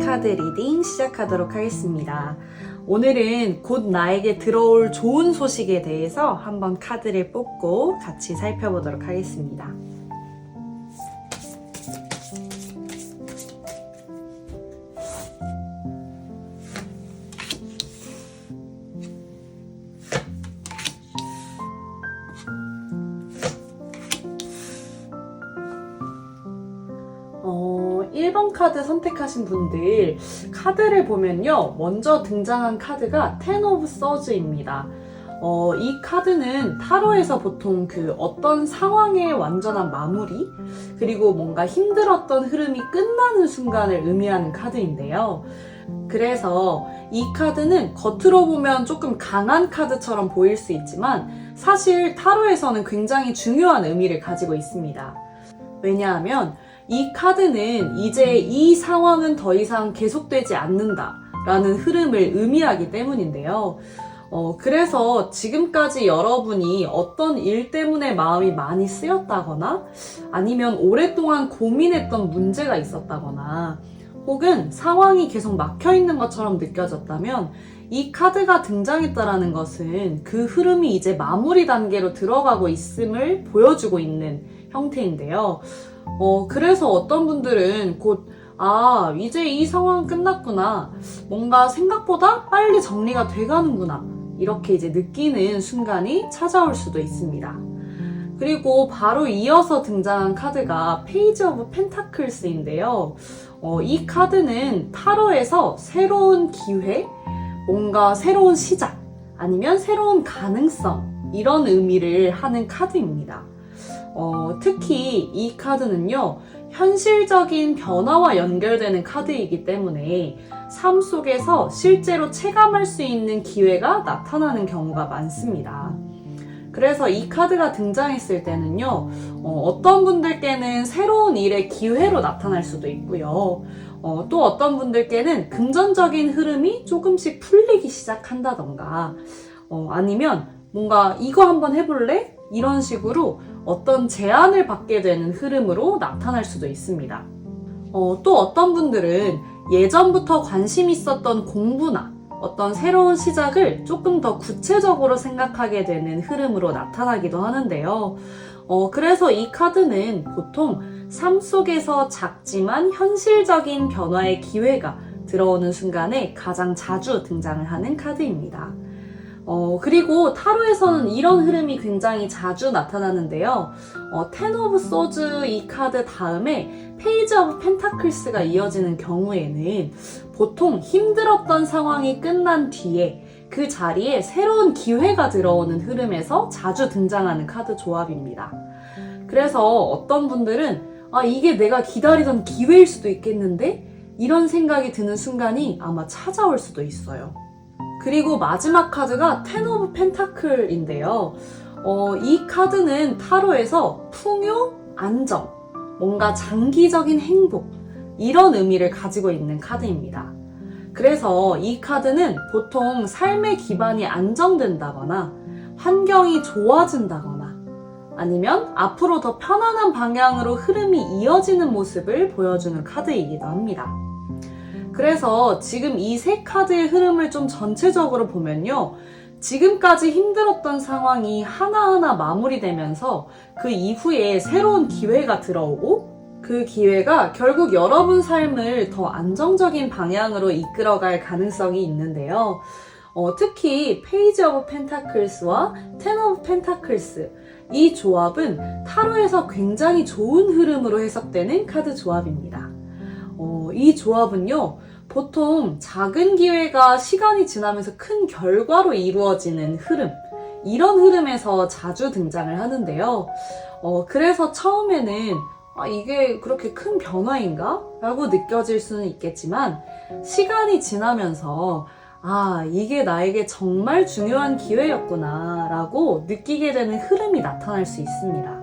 카드 리딩 시작하도록 하겠습니다. 오늘은 곧 나에게 들어올 좋은 소식에 대해서 한번 카드를 뽑고 같이 살펴보도록 하겠습니다. 어, 1번 카드 선택하신 분들 카드를 보면요, 먼저 등장한 카드가 텐 오브 서즈입니다. 이 카드는 타로에서 보통 어떤 상황의 완전한 마무리, 그리고 뭔가 힘들었던 흐름이 끝나는 순간을 의미하는 카드인데요. 그래서 이 카드는 겉으로 보면 조금 강한 카드처럼 보일 수 있지만 사실 타로에서는 굉장히 중요한 의미를 가지고 있습니다. 왜냐하면 이 카드는 이제 이 상황은 더 이상 계속되지 않는다 라는 흐름을 의미하기 때문인데요. 그래서 지금까지 여러분이 어떤 일 때문에 마음이 많이 쓰였다거나 아니면 오랫동안 고민했던 문제가 있었다거나 혹은 상황이 계속 막혀있는 것처럼 느껴졌다면 이 카드가 등장했다라는 것은 그 흐름이 이제 마무리 단계로 들어가고 있음을 보여주고 있는 형태인데요. 그래서 어떤 분들은 이제 이 상황 끝났구나. 뭔가 생각보다 빨리 정리가 돼가는구나. 이렇게 이제 느끼는 순간이 찾아올 수도 있습니다. 그리고 바로 이어서 등장한 카드가 페이지 오브 펜타클스인데요. 이 카드는 타로에서 새로운 기회, 뭔가 새로운 시작, 아니면 새로운 가능성, 이런 의미를 하는 카드입니다. 특히 이 카드는요, 현실적인 변화와 연결되는 카드이기 때문에 삶 속에서 실제로 체감할 수 있는 기회가 나타나는 경우가 많습니다. 그래서 이 카드가 등장했을 때는요, 어떤 분들께는 새로운 일의 기회로 나타날 수도 있고요. 또 어떤 분들께는 금전적인 흐름이 조금씩 풀리기 시작한다던가, 아니면 뭔가 이거 한번 해볼래? 이런 식으로 어떤 제안을 받게 되는 흐름으로 나타날 수도 있습니다. 또 어떤 분들은 예전부터 관심 있었던 공부나 어떤 새로운 시작을 조금 더 구체적으로 생각하게 되는 흐름으로 나타나기도 하는데요. 그래서 이 카드는 보통 삶 속에서 작지만 현실적인 변화의 기회가 들어오는 순간에 가장 자주 등장을 하는 카드입니다. 그리고 타로에서는 이런 흐름이 굉장히 자주 나타나는데요. 텐 오브 소즈 이 카드 다음에 페이지 오브 펜타클스가 이어지는 경우에는 보통 힘들었던 상황이 끝난 뒤에 그 자리에 새로운 기회가 들어오는 흐름에서 자주 등장하는 카드 조합입니다. 그래서 어떤 분들은 이게 내가 기다리던 기회일 수도 있겠는데? 이런 생각이 드는 순간이 아마 찾아올 수도 있어요. 그리고 마지막 카드가 텐 오브 펜타클인데요. 이 카드는 타로에서 풍요, 안정, 뭔가 장기적인 행복, 이런 의미를 가지고 있는 카드입니다. 그래서 이 카드는 보통 삶의 기반이 안정된다거나 환경이 좋아진다거나 아니면 앞으로 더 편안한 방향으로 흐름이 이어지는 모습을 보여주는 카드이기도 합니다. 그래서 지금 이 세 카드의 흐름을 좀 전체적으로 보면요, 지금까지 힘들었던 상황이 하나하나 마무리되면서 그 이후에 새로운 기회가 들어오고 그 기회가 결국 여러분 삶을 더 안정적인 방향으로 이끌어갈 가능성이 있는데요. 특히 페이지 오브 펜타클스와 텐 오브 펜타클스, 이 조합은 타로에서 굉장히 좋은 흐름으로 해석되는 카드 조합입니다. 이 조합은요, 보통 작은 기회가 시간이 지나면서 큰 결과로 이루어지는 흐름, 이런 흐름에서 자주 등장을 하는데요. 그래서 처음에는 이게 그렇게 큰 변화인가? 라고 느껴질 수는 있겠지만 시간이 지나면서 이게 나에게 정말 중요한 기회였구나 라고 느끼게 되는 흐름이 나타날 수 있습니다.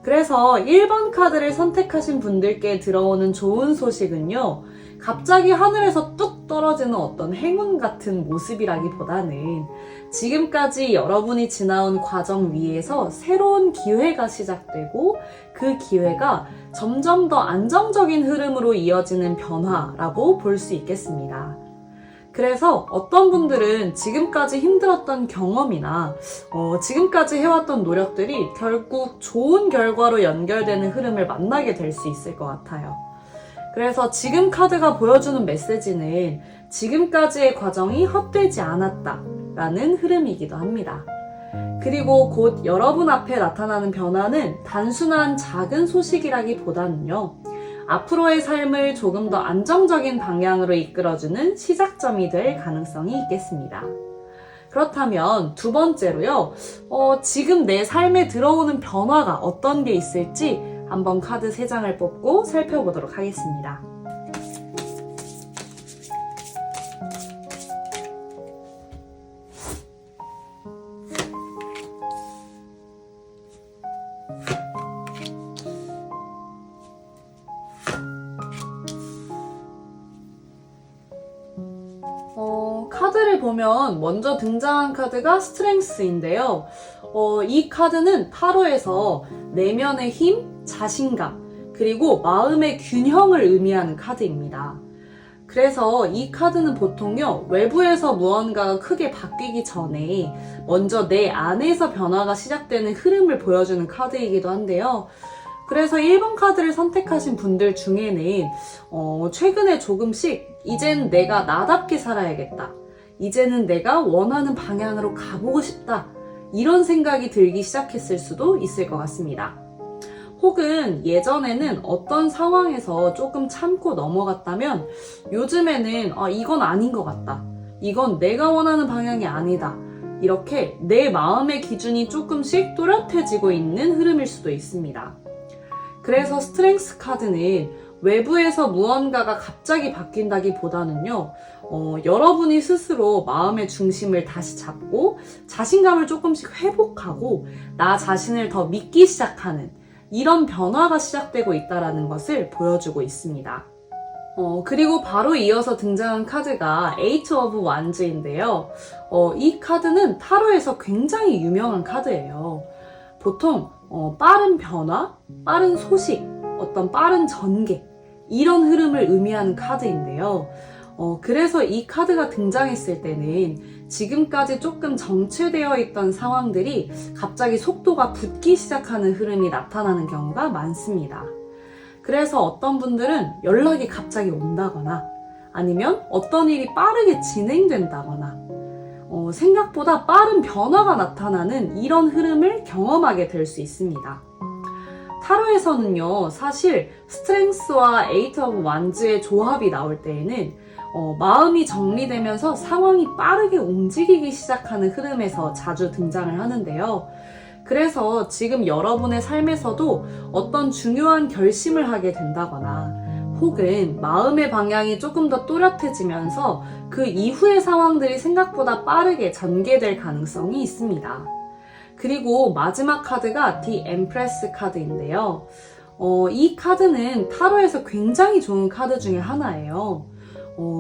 그래서 1번 카드를 선택하신 분들께 들어오는 좋은 소식은요, 갑자기 하늘에서 뚝 뚝 떨어지는 어떤 행운 같은 모습이라기보다는 지금까지 여러분이 지나온 과정 위에서 새로운 기회가 시작되고 그 기회가 점점 더 안정적인 흐름으로 이어지는 변화라고 볼 수 있겠습니다. 그래서 어떤 분들은 지금까지 힘들었던 경험이나 지금까지 해왔던 노력들이 결국 좋은 결과로 연결되는 흐름을 만나게 될 수 있을 것 같아요. 그래서 지금 카드가 보여주는 메시지는 지금까지의 과정이 헛되지 않았다 라는 흐름이기도 합니다. 그리고 곧 여러분 앞에 나타나는 변화는 단순한 작은 소식이라기보다는요, 앞으로의 삶을 조금 더 안정적인 방향으로 이끌어주는 시작점이 될 가능성이 있겠습니다. 그렇다면 두 번째로요, 지금 내 삶에 들어오는 변화가 어떤 게 있을지 한번 카드 3장을 뽑고 살펴보도록 하겠습니다. 카드를 보면 먼저 등장한 카드가 스트렝스인데요. 이 카드는 타로에서 내면의 힘, 자신감, 그리고 마음의 균형을 의미하는 카드입니다. 그래서 이 카드는 보통요, 외부에서 무언가가 크게 바뀌기 전에 먼저 내 안에서 변화가 시작되는 흐름을 보여주는 카드이기도 한데요. 그래서 1번 카드를 선택하신 분들 중에는 최근에 조금씩 이젠 내가 나답게 살아야겠다, 이제는 내가 원하는 방향으로 가보고 싶다, 이런 생각이 들기 시작했을 수도 있을 것 같습니다. 혹은 예전에는 어떤 상황에서 조금 참고 넘어갔다면 요즘에는 이건 아닌 것 같다, 이건 내가 원하는 방향이 아니다, 이렇게 내 마음의 기준이 조금씩 또렷해지고 있는 흐름일 수도 있습니다. 그래서 스트렝스 카드는 외부에서 무언가가 갑자기 바뀐다기보다는요, 여러분이 스스로 마음의 중심을 다시 잡고 자신감을 조금씩 회복하고 나 자신을 더 믿기 시작하는 이런 변화가 시작되고 있다는 것을 보여주고 있습니다. 그리고 바로 이어서 등장한 카드가 에이트 오브 완즈인데요. 이 카드는 타로에서 굉장히 유명한 카드예요. 보통 빠른 변화, 빠른 소식, 어떤 빠른 전개, 이런 흐름을 의미하는 카드인데요. 그래서 이 카드가 등장했을 때는 지금까지 조금 정체되어 있던 상황들이 갑자기 속도가 붙기 시작하는 흐름이 나타나는 경우가 많습니다. 그래서 어떤 분들은 연락이 갑자기 온다거나 아니면 어떤 일이 빠르게 진행된다거나 생각보다 빠른 변화가 나타나는 이런 흐름을 경험하게 될 수 있습니다. 타로에서는요, 사실 스트렝스와 에이트 오브 완즈의 조합이 나올 때에는 마음이 정리되면서 상황이 빠르게 움직이기 시작하는 흐름에서 자주 등장을 하는데요. 그래서 지금 여러분의 삶에서도 어떤 중요한 결심을 하게 된다거나 혹은 마음의 방향이 조금 더 또렷해지면서 그 이후의 상황들이 생각보다 빠르게 전개될 가능성이 있습니다. 그리고 마지막 카드가 The Empress 카드인데요. 이 카드는 타로에서 굉장히 좋은 카드 중에 하나예요.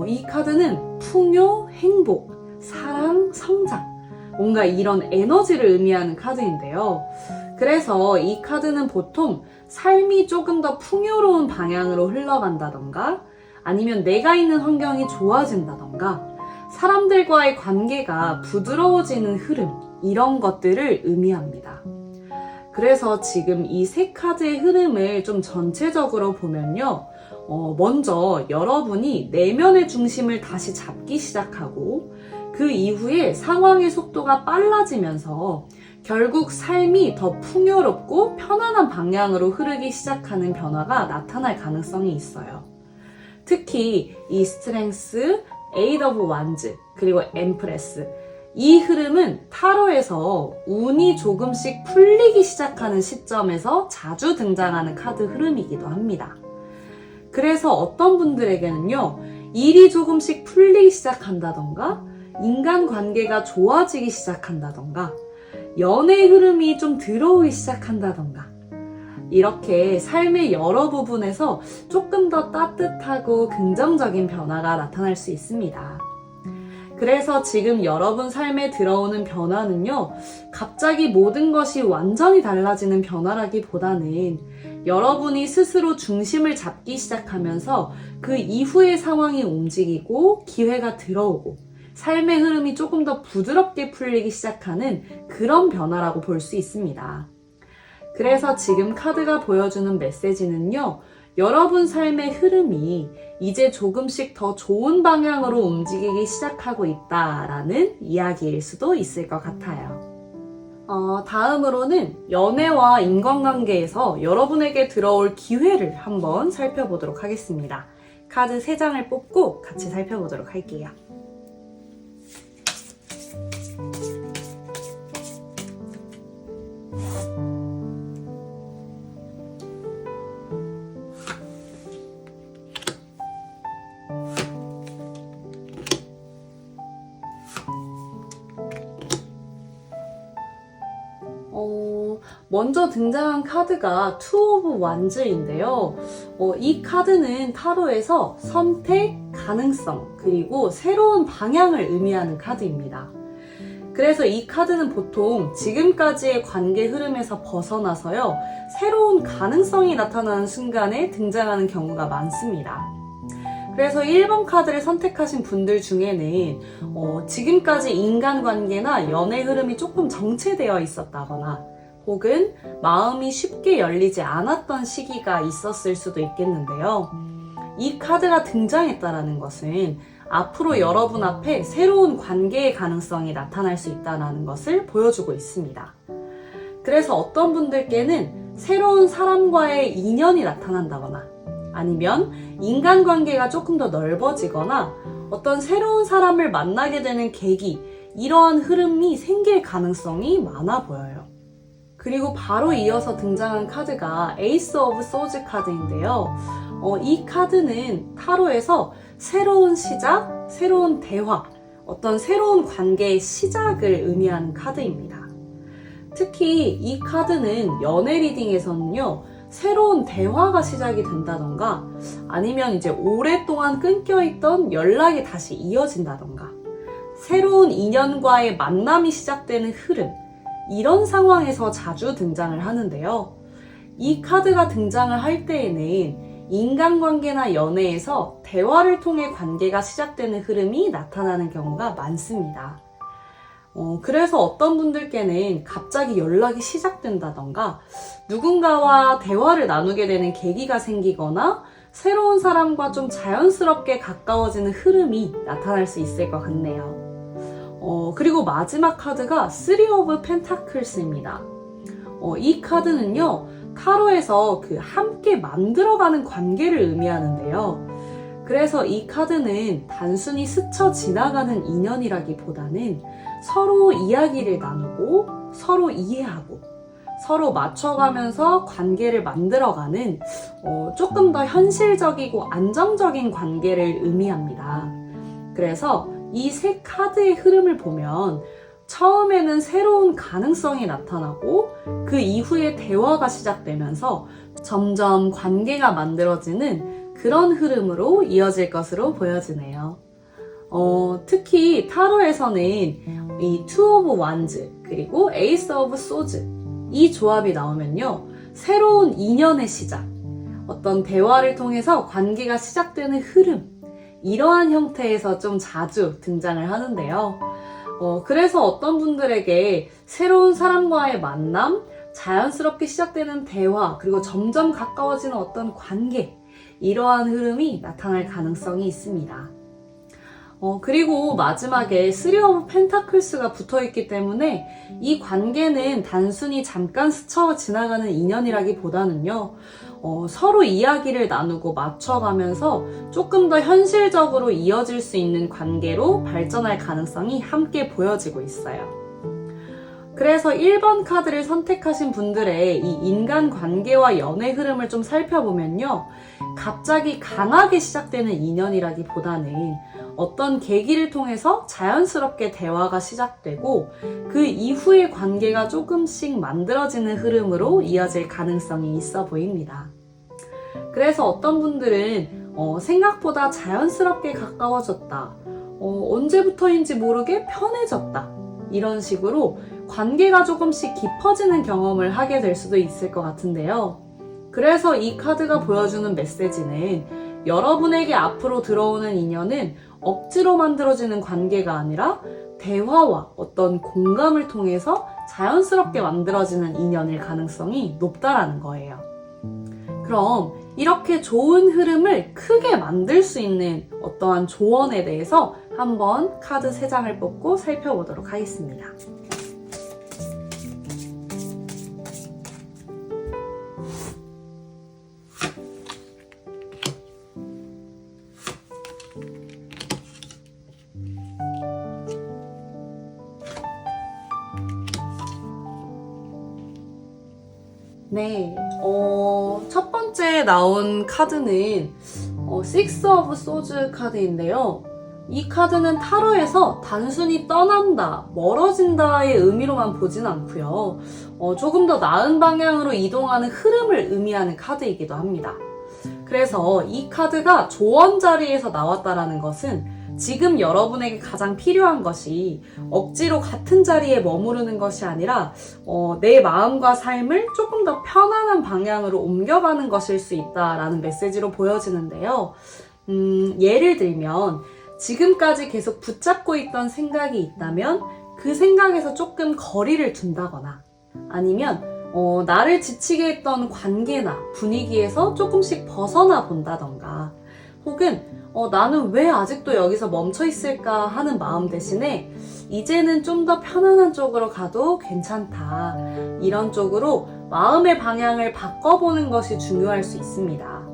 이 카드는 풍요, 행복, 사랑, 성장, 뭔가 이런 에너지를 의미하는 카드인데요. 그래서 이 카드는 보통 삶이 조금 더 풍요로운 방향으로 흘러간다던가 아니면 내가 있는 환경이 좋아진다던가 사람들과의 관계가 부드러워지는 흐름, 이런 것들을 의미합니다. 그래서 지금 이 세 카드의 흐름을 좀 전체적으로 보면요. 먼저 여러분이 내면의 중심을 다시 잡기 시작하고 그 이후에 상황의 속도가 빨라지면서 결국 삶이 더 풍요롭고 편안한 방향으로 흐르기 시작하는 변화가 나타날 가능성이 있어요. 특히 이 스트렝스, 에이트 오브 완즈, 그리고 엠프레스, 이 흐름은 타로에서 운이 조금씩 풀리기 시작하는 시점에서 자주 등장하는 카드 흐름이기도 합니다. 그래서 어떤 분들에게는요, 일이 조금씩 풀리기 시작한다던가 인간관계가 좋아지기 시작한다던가 연애 흐름이 좀 들어오기 시작한다던가 이렇게 삶의 여러 부분에서 조금 더 따뜻하고 긍정적인 변화가 나타날 수 있습니다. 그래서 지금 여러분 삶에 들어오는 변화는요, 갑자기 모든 것이 완전히 달라지는 변화라기보다는 여러분이 스스로 중심을 잡기 시작하면서 그 이후의 상황이 움직이고 기회가 들어오고 삶의 흐름이 조금 더 부드럽게 풀리기 시작하는 그런 변화라고 볼 수 있습니다. 그래서 지금 카드가 보여주는 메시지는요, 여러분 삶의 흐름이 이제 조금씩 더 좋은 방향으로 움직이기 시작하고 있다라는 이야기일 수도 있을 것 같아요. 다음으로는 연애와 인간관계에서 여러분에게 들어올 기회를 한번 살펴보도록 하겠습니다. 카드 3장을 뽑고 같이 살펴보도록 할게요. 먼저 등장한 카드가 투 오브 완즈인데요. 이 카드는 타로에서 선택, 가능성, 그리고 새로운 방향을 의미하는 카드입니다. 그래서 이 카드는 보통 지금까지의 관계 흐름에서 벗어나서요, 새로운 가능성이 나타나는 순간에 등장하는 경우가 많습니다. 그래서 1번 카드를 선택하신 분들 중에는 지금까지 인간관계나 연애 흐름이 조금 정체되어 있었다거나 혹은 마음이 쉽게 열리지 않았던 시기가 있었을 수도 있겠는데요. 이 카드가 등장했다는 것은 앞으로 여러분 앞에 새로운 관계의 가능성이 나타날 수 있다는 것을 보여주고 있습니다. 그래서 어떤 분들께는 새로운 사람과의 인연이 나타난다거나 아니면 인간관계가 조금 더 넓어지거나 어떤 새로운 사람을 만나게 되는 계기, 이러한 흐름이 생길 가능성이 많아 보여요. 그리고 바로 이어서 등장한 카드가 에이스 오브 소즈 카드인데요. 이 카드는 타로에서 새로운 시작, 새로운 대화, 어떤 새로운 관계의 시작을 의미하는 카드입니다. 특히 이 카드는 연애 리딩에서는요, 새로운 대화가 시작이 된다던가 아니면 이제 오랫동안 끊겨있던 연락이 다시 이어진다던가 새로운 인연과의 만남이 시작되는 흐름, 이런 상황에서 자주 등장을 하는데요. 이 카드가 등장을 할 때에는 인간관계나 연애에서 대화를 통해 관계가 시작되는 흐름이 나타나는 경우가 많습니다. 그래서 어떤 분들께는 갑자기 연락이 시작된다던가 누군가와 대화를 나누게 되는 계기가 생기거나 새로운 사람과 좀 자연스럽게 가까워지는 흐름이 나타날 수 있을 것 같네요. 그리고 마지막 카드가 3 of Pentacles입니다. 이 카드는요, 타로에서 함께 만들어가는 관계를 의미하는데요. 그래서 이 카드는 단순히 스쳐 지나가는 인연이라기보다는 서로 이야기를 나누고 서로 이해하고 서로 맞춰가면서 관계를 만들어가는 조금 더 현실적이고 안정적인 관계를 의미합니다. 그래서 이 세 카드의 흐름을 보면 처음에는 새로운 가능성이 나타나고 그 이후에 대화가 시작되면서 점점 관계가 만들어지는 그런 흐름으로 이어질 것으로 보여지네요. 특히 타로에서는 이 투 오브 완즈 그리고 에이스 오브 소즈, 이 조합이 나오면요, 새로운 인연의 시작, 어떤 대화를 통해서 관계가 시작되는 흐름, 이러한 형태에서 좀 자주 등장을 하는데요. 그래서 어떤 분들에게 새로운 사람과의 만남, 자연스럽게 시작되는 대화, 그리고 점점 가까워지는 어떤 관계, 이러한 흐름이 나타날 가능성이 있습니다. 그리고 마지막에 3 of Pentacles가 붙어있기 때문에 이 관계는 단순히 잠깐 스쳐 지나가는 인연이라기보다는요, 서로 이야기를 나누고 맞춰가면서 조금 더 현실적으로 이어질 수 있는 관계로 발전할 가능성이 함께 보여지고 있어요. 그래서 1번 카드를 선택하신 분들의 이 인간관계와 연애 흐름을 좀 살펴보면요, 갑자기 강하게 시작되는 인연이라기보다는 어떤 계기를 통해서 자연스럽게 대화가 시작되고 그 이후의 관계가 조금씩 만들어지는 흐름으로 이어질 가능성이 있어 보입니다. 그래서 어떤 분들은 생각보다 자연스럽게 가까워졌다. 언제부터인지 모르게 편해졌다. 이런 식으로 관계가 조금씩 깊어지는 경험을 하게 될 수도 있을 것 같은데요. 그래서 이 카드가 보여주는 메시지는 여러분에게 앞으로 들어오는 인연은 억지로 만들어지는 관계가 아니라 대화와 어떤 공감을 통해서 자연스럽게 만들어지는 인연일 가능성이 높다라는 거예요. 그럼 이렇게 좋은 흐름을 크게 만들 수 있는 어떠한 조언에 대해서 한번 카드 3장을 뽑고 살펴보도록 하겠습니다. 네, 첫 번째 나온 카드는 Six of Swords 카드인데요. 이 카드는 타로에서 단순히 떠난다, 멀어진다의 의미로만 보진 않고요. 조금 더 나은 방향으로 이동하는 흐름을 의미하는 카드이기도 합니다. 그래서 이 카드가 조언 자리에서 나왔다라는 것은 지금 여러분에게 가장 필요한 것이 억지로 같은 자리에 머무르는 것이 아니라 내 마음과 삶을 조금 더 편안한 방향으로 옮겨가는 것일 수 있다라는 메시지로 보여지는데요. 예를 들면 지금까지 계속 붙잡고 있던 생각이 있다면 그 생각에서 조금 거리를 둔다거나 아니면 나를 지치게 했던 관계나 분위기에서 조금씩 벗어나 본다던가 혹은 나는 왜 아직도 여기서 멈춰 있을까 하는 마음 대신에 이제는 좀 더 편안한 쪽으로 가도 괜찮다. 이런 쪽으로 마음의 방향을 바꿔보는 것이 중요할 수 있습니다.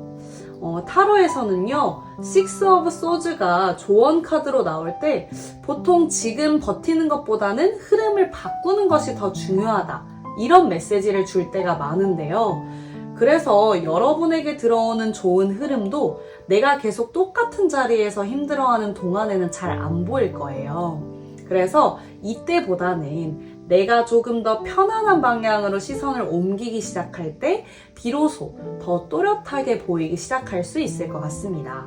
타로에서는요, Six of Swords가 조언 카드로 나올 때 보통 지금 버티는 것보다는 흐름을 바꾸는 것이 더 중요하다. 이런 메시지를 줄 때가 많은데요. 그래서 여러분에게 들어오는 좋은 흐름도 내가 계속 똑같은 자리에서 힘들어하는 동안에는 잘 안 보일 거예요. 그래서 이때보다는 내가 조금 더 편안한 방향으로 시선을 옮기기 시작할 때 비로소 더 또렷하게 보이기 시작할 수 있을 것 같습니다.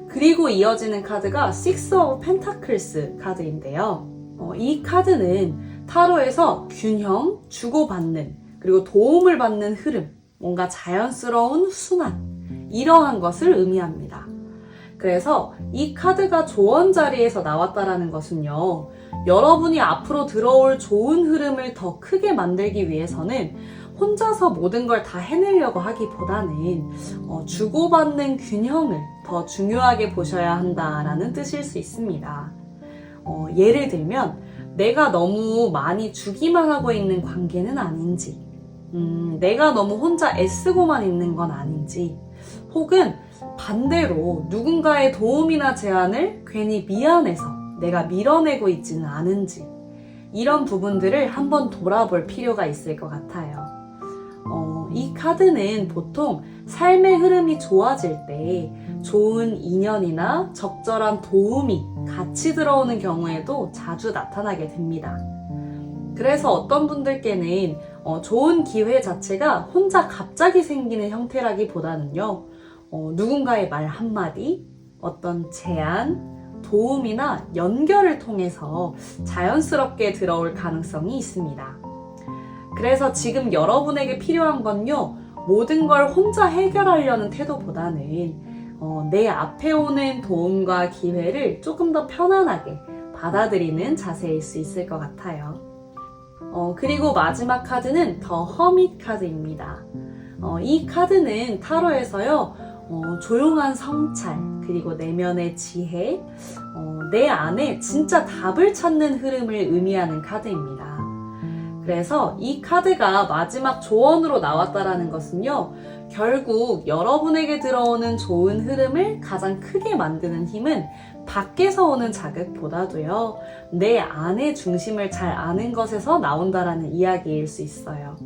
그리고 이어지는 카드가 Six of Pentacles 카드인데요. 이 카드는 타로에서 균형, 주고받는, 그리고 도움을 받는 흐름, 뭔가 자연스러운 순환, 이러한 것을 의미합니다. 그래서 이 카드가 조언 자리에서 나왔다라는 것은요, 여러분이 앞으로 들어올 좋은 흐름을 더 크게 만들기 위해서는 혼자서 모든 걸 다 해내려고 하기보다는 주고받는 균형을 더 중요하게 보셔야 한다라는 뜻일 수 있습니다. 예를 들면 내가 너무 많이 주기만 하고 있는 관계는 아닌지, 내가 너무 혼자 애쓰고만 있는 건 아닌지, 혹은 반대로 누군가의 도움이나 제안을 괜히 미안해서 내가 밀어내고 있지는 않은지, 이런 부분들을 한번 돌아볼 필요가 있을 것 같아요. 이 카드는 보통 삶의 흐름이 좋아질 때 좋은 인연이나 적절한 도움이 같이 들어오는 경우에도 자주 나타나게 됩니다. 그래서 어떤 분들께는 좋은 기회 자체가 혼자 갑자기 생기는 형태라기보다는요, 누군가의 말 한마디, 어떤 제안, 도움이나 연결을 통해서 자연스럽게 들어올 가능성이 있습니다. 그래서 지금 여러분에게 필요한 건요, 모든 걸 혼자 해결하려는 태도보다는 내 앞에 오는 도움과 기회를 조금 더 편안하게 받아들이는 자세일 수 있을 것 같아요. 그리고 마지막 카드는 더 허밋 카드입니다. 이 카드는 타로에서요, 조용한 성찰, 그리고 내면의 지혜, 내 안에 진짜 답을 찾는 흐름을 의미하는 카드입니다. 그래서 이 카드가 마지막 조언으로 나왔다라는 것은요, 결국 여러분에게 들어오는 좋은 흐름을 가장 크게 만드는 힘은 밖에서 오는 자극보다도요, 내 안의 중심을 잘 아는 것에서 나온다라는 이야기일 수 있어요.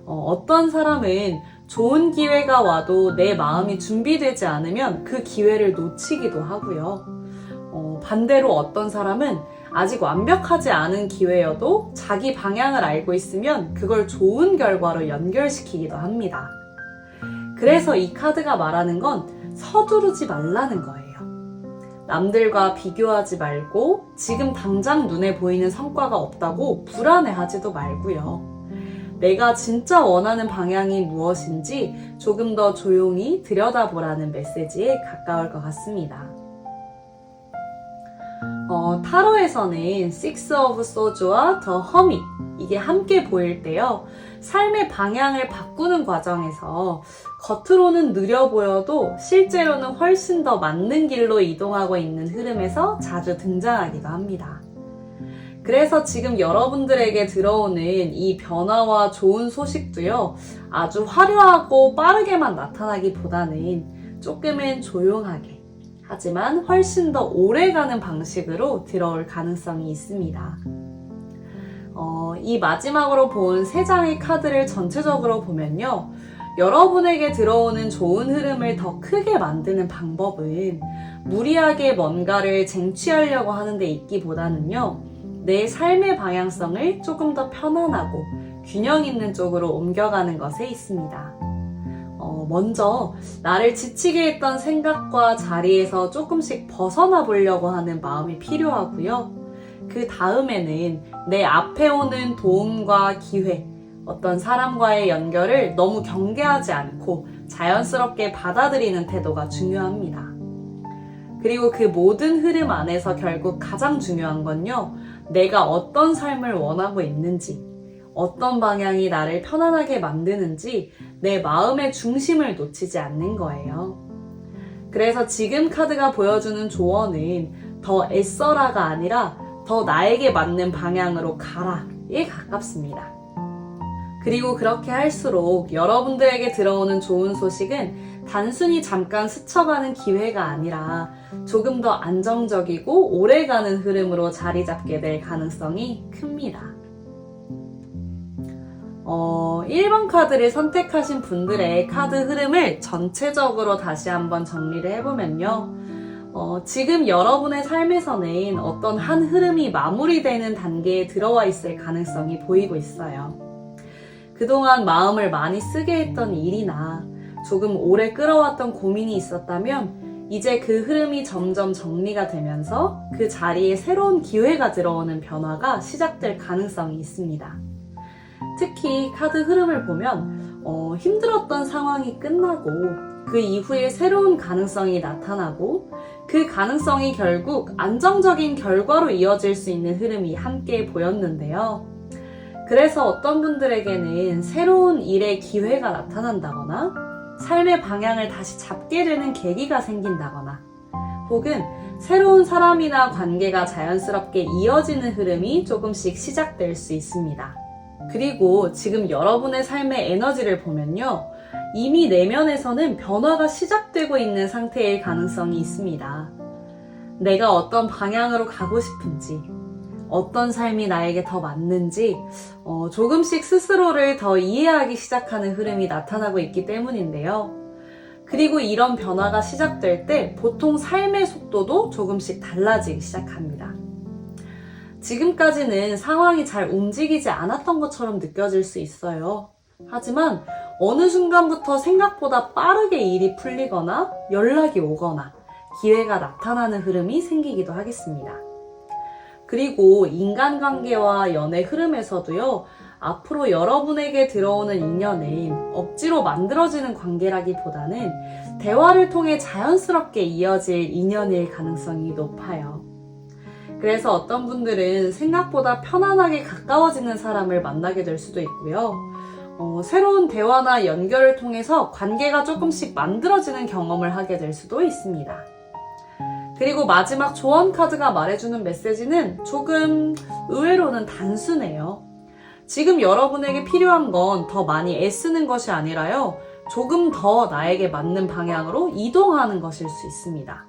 어떤 사람은 좋은 기회가 와도 내 마음이 준비되지 않으면 그 기회를 놓치기도 하고요. 반대로 어떤 사람은 아직 완벽하지 않은 기회여도 자기 방향을 알고 있으면 그걸 좋은 결과로 연결시키기도 합니다. 그래서 이 카드가 말하는 건 서두르지 말라는 거예요. 남들과 비교하지 말고 지금 당장 눈에 보이는 성과가 없다고 불안해하지도 말고요. 내가 진짜 원하는 방향이 무엇인지 조금 더 조용히 들여다보라는 메시지에 가까울 것 같습니다. 타로에서는 Six of Swords와 The Hermit 이게 함께 보일 때요. 삶의 방향을 바꾸는 과정에서 겉으로는 느려 보여도 실제로는 훨씬 더 맞는 길로 이동하고 있는 흐름에서 자주 등장하기도 합니다. 그래서 지금 여러분들에게 들어오는 이 변화와 좋은 소식도요, 아주 화려하고 빠르게만 나타나기보다는 조금은 조용하게, 하지만 훨씬 더 오래가는 방식으로 들어올 가능성이 있습니다. 이 마지막으로 본 3장의 카드를 전체적으로 보면요, 여러분에게 들어오는 좋은 흐름을 더 크게 만드는 방법은 무리하게 뭔가를 쟁취하려고 하는 데 있기보다는요, 내 삶의 방향성을 조금 더 편안하고 균형 있는 쪽으로 옮겨가는 것에 있습니다. 먼저 나를 지치게 했던 생각과 자리에서 조금씩 벗어나 보려고 하는 마음이 필요하고요. 그 다음에는 내 앞에 오는 도움과 기회, 어떤 사람과의 연결을 너무 경계하지 않고 자연스럽게 받아들이는 태도가 중요합니다. 그리고 그 모든 흐름 안에서 결국 가장 중요한 건요, 내가 어떤 삶을 원하고 있는지, 어떤 방향이 나를 편안하게 만드는지 내 마음의 중심을 놓치지 않는 거예요. 그래서 지금 카드가 보여주는 조언은 더 애써라가 아니라 더 나에게 맞는 방향으로 가라에 가깝습니다. 그리고 그렇게 할수록 여러분들에게 들어오는 좋은 소식은 단순히 잠깐 스쳐가는 기회가 아니라 조금 더 안정적이고 오래가는 흐름으로 자리 잡게 될 가능성이 큽니다. 1번 카드를 선택하신 분들의 카드 흐름을 전체적으로 다시 한번 정리를 해보면요. 지금 여러분의 삶에서는 어떤 한 흐름이 마무리되는 단계에 들어와 있을 가능성이 보이고 있어요. 그동안 마음을 많이 쓰게 했던 일이나 조금 오래 끌어왔던 고민이 있었다면 이제 그 흐름이 점점 정리가 되면서 그 자리에 새로운 기회가 들어오는 변화가 시작될 가능성이 있습니다. 특히 카드 흐름을 보면 힘들었던 상황이 끝나고 그 이후에 새로운 가능성이 나타나고 그 가능성이 결국 안정적인 결과로 이어질 수 있는 흐름이 함께 보였는데요. 그래서 어떤 분들에게는 새로운 일의 기회가 나타난다거나 삶의 방향을 다시 잡게 되는 계기가 생긴다거나 혹은 새로운 사람이나 관계가 자연스럽게 이어지는 흐름이 조금씩 시작될 수 있습니다. 그리고 지금 여러분의 삶의 에너지를 보면요. 이미 내면에서는 변화가 시작되고 있는 상태일 가능성이 있습니다. 내가 어떤 방향으로 가고 싶은지, 어떤 삶이 나에게 더 맞는지 조금씩 스스로를 더 이해하기 시작하는 흐름이 나타나고 있기 때문인데요. 그리고 이런 변화가 시작될 때 보통 삶의 속도도 조금씩 달라지기 시작합니다. 지금까지는 상황이 잘 움직이지 않았던 것처럼 느껴질 수 있어요. 하지만 어느 순간부터 생각보다 빠르게 일이 풀리거나 연락이 오거나 기회가 나타나는 흐름이 생기기도 하겠습니다. 그리고 인간관계와 연애 흐름에서도요, 앞으로 여러분에게 들어오는 인연은 억지로 만들어지는 관계라기보다는 대화를 통해 자연스럽게 이어질 인연일 가능성이 높아요. 그래서 어떤 분들은 생각보다 편안하게 가까워지는 사람을 만나게 될 수도 있고요. 새로운 대화나 연결을 통해서 관계가 조금씩 만들어지는 경험을 하게 될 수도 있습니다. 그리고 마지막 조언 카드가 말해주는 메시지는 조금 의외로는 단순해요. 지금 여러분에게 필요한 건 더 많이 애쓰는 것이 아니라요. 조금 더 나에게 맞는 방향으로 이동하는 것일 수 있습니다.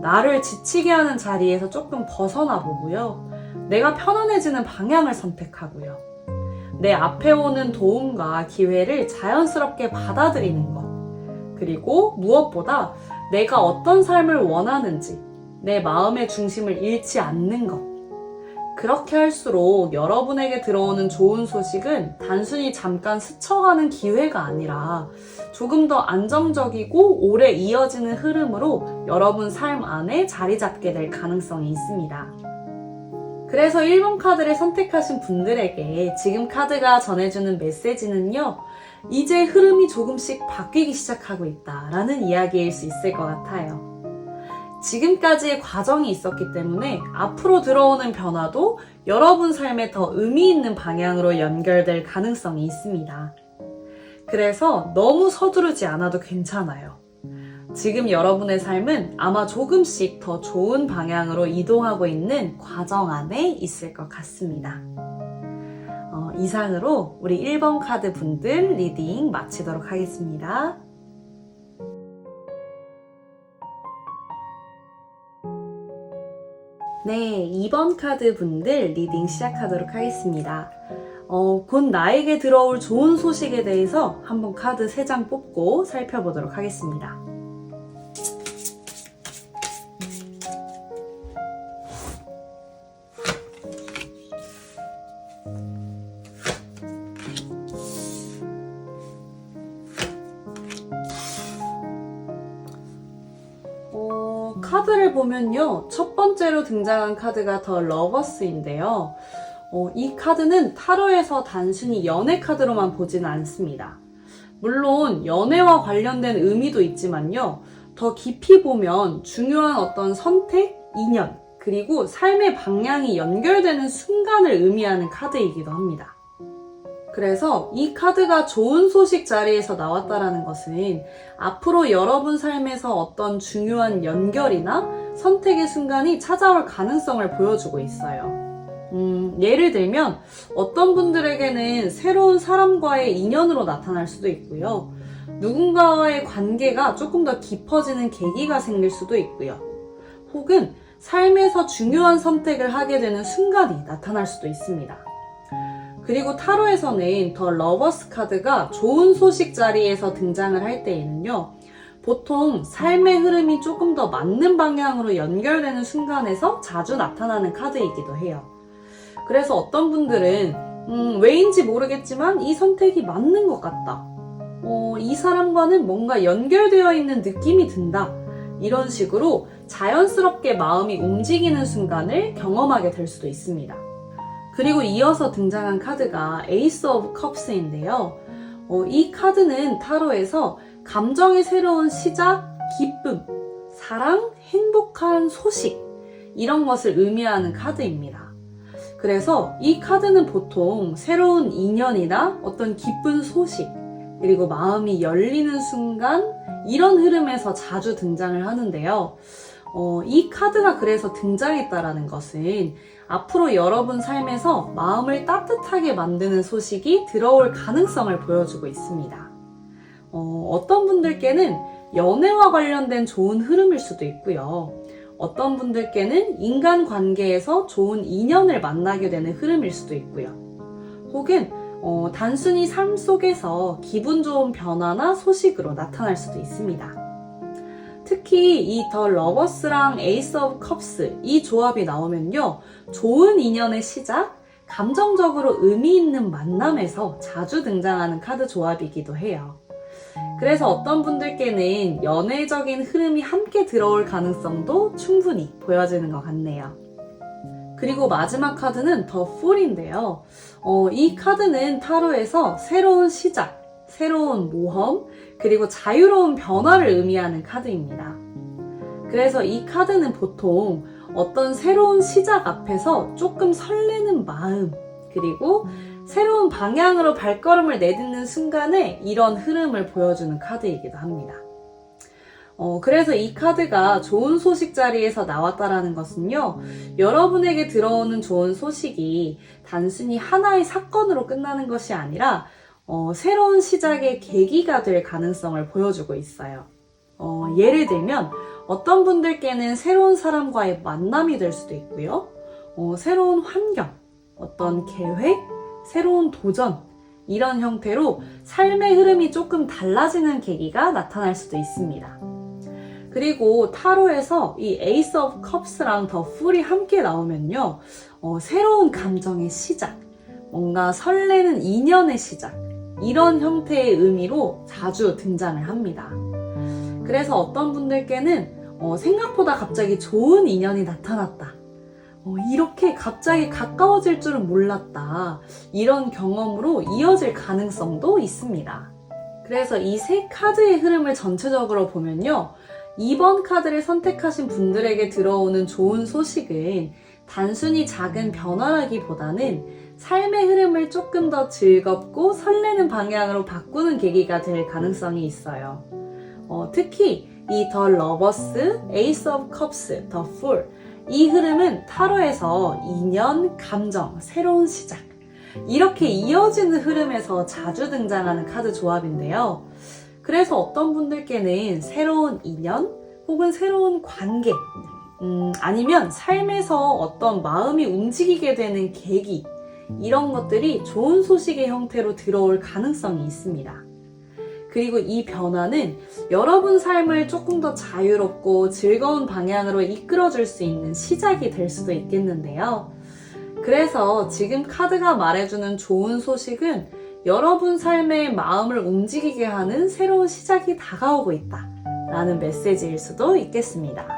나를 지치게 하는 자리에서 조금 벗어나 보고요. 내가 편안해지는 방향을 선택하고요. 내 앞에 오는 도움과 기회를 자연스럽게 받아들이는 것. 그리고 무엇보다 내가 어떤 삶을 원하는지, 내 마음의 중심을 잃지 않는 것. 그렇게 할수록 여러분에게 들어오는 좋은 소식은 단순히 잠깐 스쳐가는 기회가 아니라 조금 더 안정적이고 오래 이어지는 흐름으로 여러분 삶 안에 자리 잡게 될 가능성이 있습니다. 그래서 1번 카드를 선택하신 분들에게 지금 카드가 전해주는 메시지는요, 이제 흐름이 조금씩 바뀌기 시작하고 있다라는 이야기일 수 있을 것 같아요. 지금까지의 과정이 있었기 때문에 앞으로 들어오는 변화도 여러분 삶에 더 의미 있는 방향으로 연결될 가능성이 있습니다. 그래서 너무 서두르지 않아도 괜찮아요. 지금 여러분의 삶은 아마 조금씩 더 좋은 방향으로 이동하고 있는 과정 안에 있을 것 같습니다. 이상으로 우리 1번 카드 분들 리딩 마치도록 하겠습니다. 네, 2번 카드 분들 리딩 시작하도록 하겠습니다. 곧 나에게 들어올 좋은 소식에 대해서 한번 카드 3장 뽑고 살펴보도록 하겠습니다. 카드를 보면요, 첫 번째로 등장한 카드가 더 러버스인데요. 이 카드는 타로에서 단순히 연애 카드로만 보지는 않습니다. 물론 연애와 관련된 의미도 있지만요, 더 깊이 보면 중요한 어떤 선택, 인연, 그리고 삶의 방향이 연결되는 순간을 의미하는 카드이기도 합니다. 그래서 이 카드가 좋은 소식 자리에서 나왔다라는 것은 앞으로 여러분 삶에서 어떤 중요한 연결이나 선택의 순간이 찾아올 가능성을 보여주고 있어요. 예를 들면 어떤 분들에게는 새로운 사람과의 인연으로 나타날 수도 있고요. 누군가와의 관계가 조금 더 깊어지는 계기가 생길 수도 있고요. 혹은 삶에서 중요한 선택을 하게 되는 순간이 나타날 수도 있습니다. 그리고 타로에서는 더 러버스 카드가 좋은 소식 자리에서 등장을 할 때에는요, 보통 삶의 흐름이 조금 더 맞는 방향으로 연결되는 순간에서 자주 나타나는 카드이기도 해요. 그래서 어떤 분들은 왜인지 모르겠지만 이 선택이 맞는 것 같다. 이 사람과는 뭔가 연결되어 있는 느낌이 든다. 이런 식으로 자연스럽게 마음이 움직이는 순간을 경험하게 될 수도 있습니다. 그리고 이어서 등장한 카드가 에이스 오브 컵스인데요. 이 카드는 타로에서 감정의 새로운 시작, 기쁨, 사랑, 행복한 소식 이런 것을 의미하는 카드입니다. 그래서 이 카드는 보통 새로운 인연이나 어떤 기쁜 소식, 그리고 마음이 열리는 순간 이런 흐름에서 자주 등장을 하는데요. 이 카드가 그래서 등장했다라는 것은 앞으로 여러분 삶에서 마음을 따뜻하게 만드는 소식이 들어올 가능성을 보여주고 있습니다. 어떤 분들께는 연애와 관련된 좋은 흐름일 수도 있고요. 어떤 분들께는 인간관계에서 좋은 인연을 만나게 되는 흐름일 수도 있고요. 혹은 단순히 삶 속에서 기분 좋은 변화나 소식으로 나타날 수도 있습니다. 특히 이 더 러버스랑 에이스 오브 컵스 이 조합이 나오면요, 좋은 인연의 시작, 감정적으로 의미 있는 만남에서 자주 등장하는 카드 조합이기도 해요. 그래서 어떤 분들께는 연애적인 흐름이 함께 들어올 가능성도 충분히 보여지는 것 같네요. 그리고 마지막 카드는 더 풀인데요. 이 카드는 타로에서 새로운 시작, 새로운 모험, 그리고 자유로운 변화를 의미하는 카드입니다. 그래서 이 카드는 보통 어떤 새로운 시작 앞에서 조금 설레는 마음, 그리고 새로운 방향으로 발걸음을 내딛는 순간에 이런 흐름을 보여주는 카드이기도 합니다. 그래서 이 카드가 좋은 소식 자리에서 나왔다라는 것은요, 여러분에게 들어오는 좋은 소식이 단순히 하나의 사건으로 끝나는 것이 아니라 새로운 시작의 계기가 될 가능성을 보여주고 있어요. 예를 들면 어떤 분들께는 새로운 사람과의 만남이 될 수도 있고요. 새로운 환경, 어떤 계획, 새로운 도전 이런 형태로 삶의 흐름이 조금 달라지는 계기가 나타날 수도 있습니다. 그리고 타로에서 이 에이스 오브 컵스랑 더 풀이 함께 나오면요. 새로운 감정의 시작, 뭔가 설레는 인연의 시작, 이런 형태의 의미로 자주 등장을 합니다. 그래서 어떤 분들께는 생각보다 갑자기 좋은 인연이 나타났다. 이렇게 갑자기 가까워질 줄은 몰랐다. 이런 경험으로 이어질 가능성도 있습니다. 그래서 이 세 카드의 흐름을 전체적으로 보면요. 2번 카드를 선택하신 분들에게 들어오는 좋은 소식은 단순히 작은 변화라기보다는 삶의 흐름을 조금 더 즐겁고 설레는 방향으로 바꾸는 계기가 될 가능성이 있어요. 특히 이 더 러버스, 에이스 오브 컵스, 더 풀, 이 흐름은 타로에서 인연, 감정, 새로운 시작, 이렇게 이어지는 흐름에서 자주 등장하는 카드 조합인데요. 그래서 어떤 분들께는 새로운 인연 혹은 새로운 관계, 아니면 삶에서 어떤 마음이 움직이게 되는 계기, 이런 것들이 좋은 소식의 형태로 들어올 가능성이 있습니다. 그리고 이 변화는 여러분 삶을 조금 더 자유롭고 즐거운 방향으로 이끌어줄 수 있는 시작이 될 수도 있겠는데요. 그래서 지금 카드가 말해주는 좋은 소식은 여러분 삶의 마음을 움직이게 하는 새로운 시작이 다가오고 있다 라는 메시지일 수도 있겠습니다.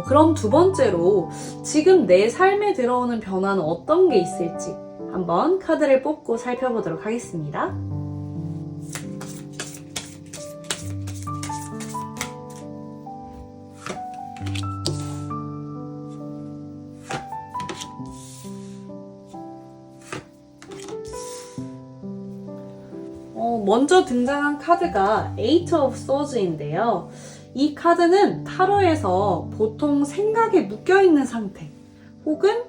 그럼 두 번째로 지금 내 삶에 들어오는 변화는 어떤 게 있을지 한번 카드를 뽑고 살펴보도록 하겠습니다. 먼저 등장한 카드가 에이트 오브 소즈인데요. 이 카드는 타로에서 보통 생각에 묶여있는 상태 혹은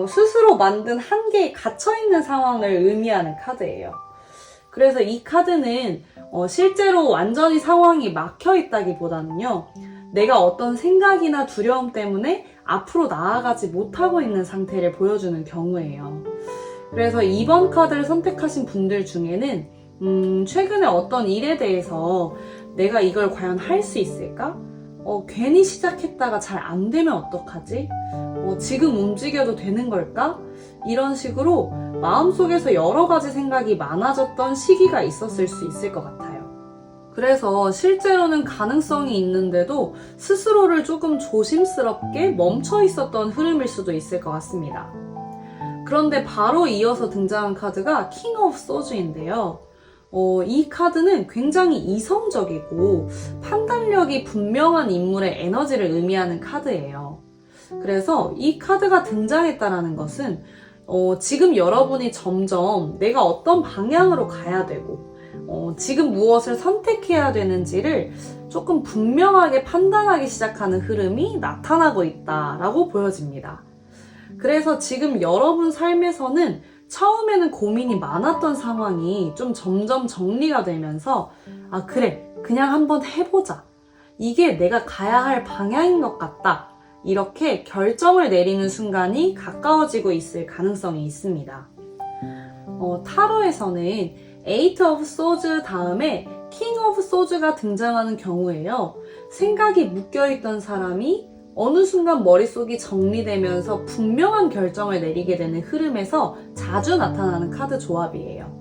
스스로 만든 한계에 갇혀있는 상황을 의미하는 카드예요. 그래서 이 카드는 실제로 완전히 상황이 막혀있다기보다는요. 내가 어떤 생각이나 두려움 때문에 앞으로 나아가지 못하고 있는 상태를 보여주는 경우예요. 그래서 2번 카드를 선택하신 분들 중에는 최근에 어떤 일에 대해서 내가 이걸 과연 할 수 있을까? 괜히 시작했다가 잘 안 되면 어떡하지? 지금 움직여도 되는 걸까? 이런 식으로 마음속에서 여러 가지 생각이 많아졌던 시기가 있었을 수 있을 것 같아요. 그래서 실제로는 가능성이 있는데도 스스로를 조금 조심스럽게 멈춰 있었던 흐름일 수도 있을 것 같습니다. 그런데 바로 이어서 등장한 카드가 킹 오브 소즈인데요. 이 카드는 굉장히 이성적이고 판단력이 분명한 인물의 에너지를 의미하는 카드예요. 그래서 이 카드가 등장했다는 것은 지금 여러분이 점점 내가 어떤 방향으로 가야 되고 지금 무엇을 선택해야 되는지를 조금 분명하게 판단하기 시작하는 흐름이 나타나고 있다라고 보여집니다. 그래서 지금 여러분 삶에서는 처음에는 고민이 많았던 상황이 좀 점점 정리가 되면서 그래, 그냥 한번 해보자. 이게 내가 가야 할 방향인 것 같다. 이렇게 결정을 내리는 순간이 가까워지고 있을 가능성이 있습니다. 타로에서는 에이트 오브 소즈 다음에 킹 오브 소즈가 등장하는 경우에요. 생각이 묶여있던 사람이 어느 순간 머릿속이 정리되면서 분명한 결정을 내리게 되는 흐름에서 자주 나타나는 카드 조합이에요.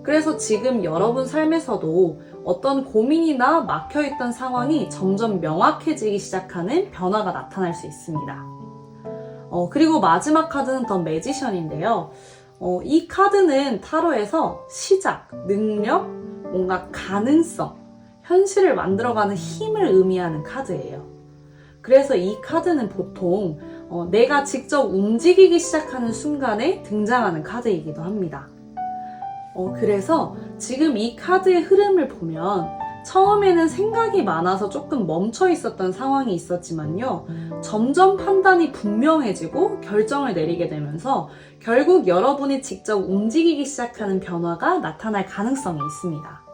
그래서 지금 여러분 삶에서도 어떤 고민이나 막혀있던 상황이 점점 명확해지기 시작하는 변화가 나타날 수 있습니다. 그리고 마지막 카드는 더 매지션인데요. 이 카드는 타로에서 시작, 능력, 뭔가 가능성, 현실을 만들어가는 힘을 의미하는 카드예요. 그래서 이 카드는 보통 내가 직접 움직이기 시작하는 순간에 등장하는 카드이기도 합니다. 그래서 지금 이 카드의 흐름을 보면 처음에는 생각이 많아서 조금 멈춰 있었던 상황이 있었지만요. 점점 판단이 분명해지고 결정을 내리게 되면서 결국 여러분이 직접 움직이기 시작하는 변화가 나타날 가능성이 있습니다.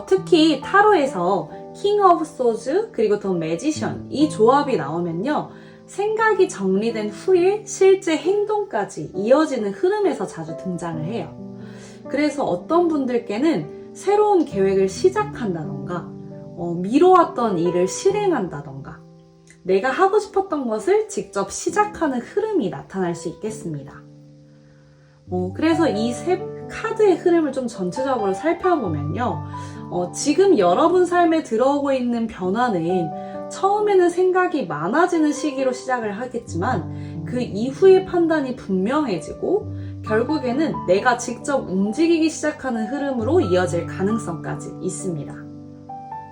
특히 타로에서 킹 오브 소즈 그리고 더 매지션 이 조합이 나오면요. 생각이 정리된 후에 실제 행동까지 이어지는 흐름에서 자주 등장을 해요. 그래서 어떤 분들께는 새로운 계획을 시작한다던가 미뤄왔던 일을 실행한다던가 내가 하고 싶었던 것을 직접 시작하는 흐름이 나타날 수 있겠습니다. 그래서 이 세 카드의 흐름을 좀 전체적으로 살펴보면요. 지금 여러분 삶에 들어오고 있는 변화는 처음에는 생각이 많아지는 시기로 시작을 하겠지만 그 이후의 판단이 분명해지고 결국에는 내가 직접 움직이기 시작하는 흐름으로 이어질 가능성까지 있습니다.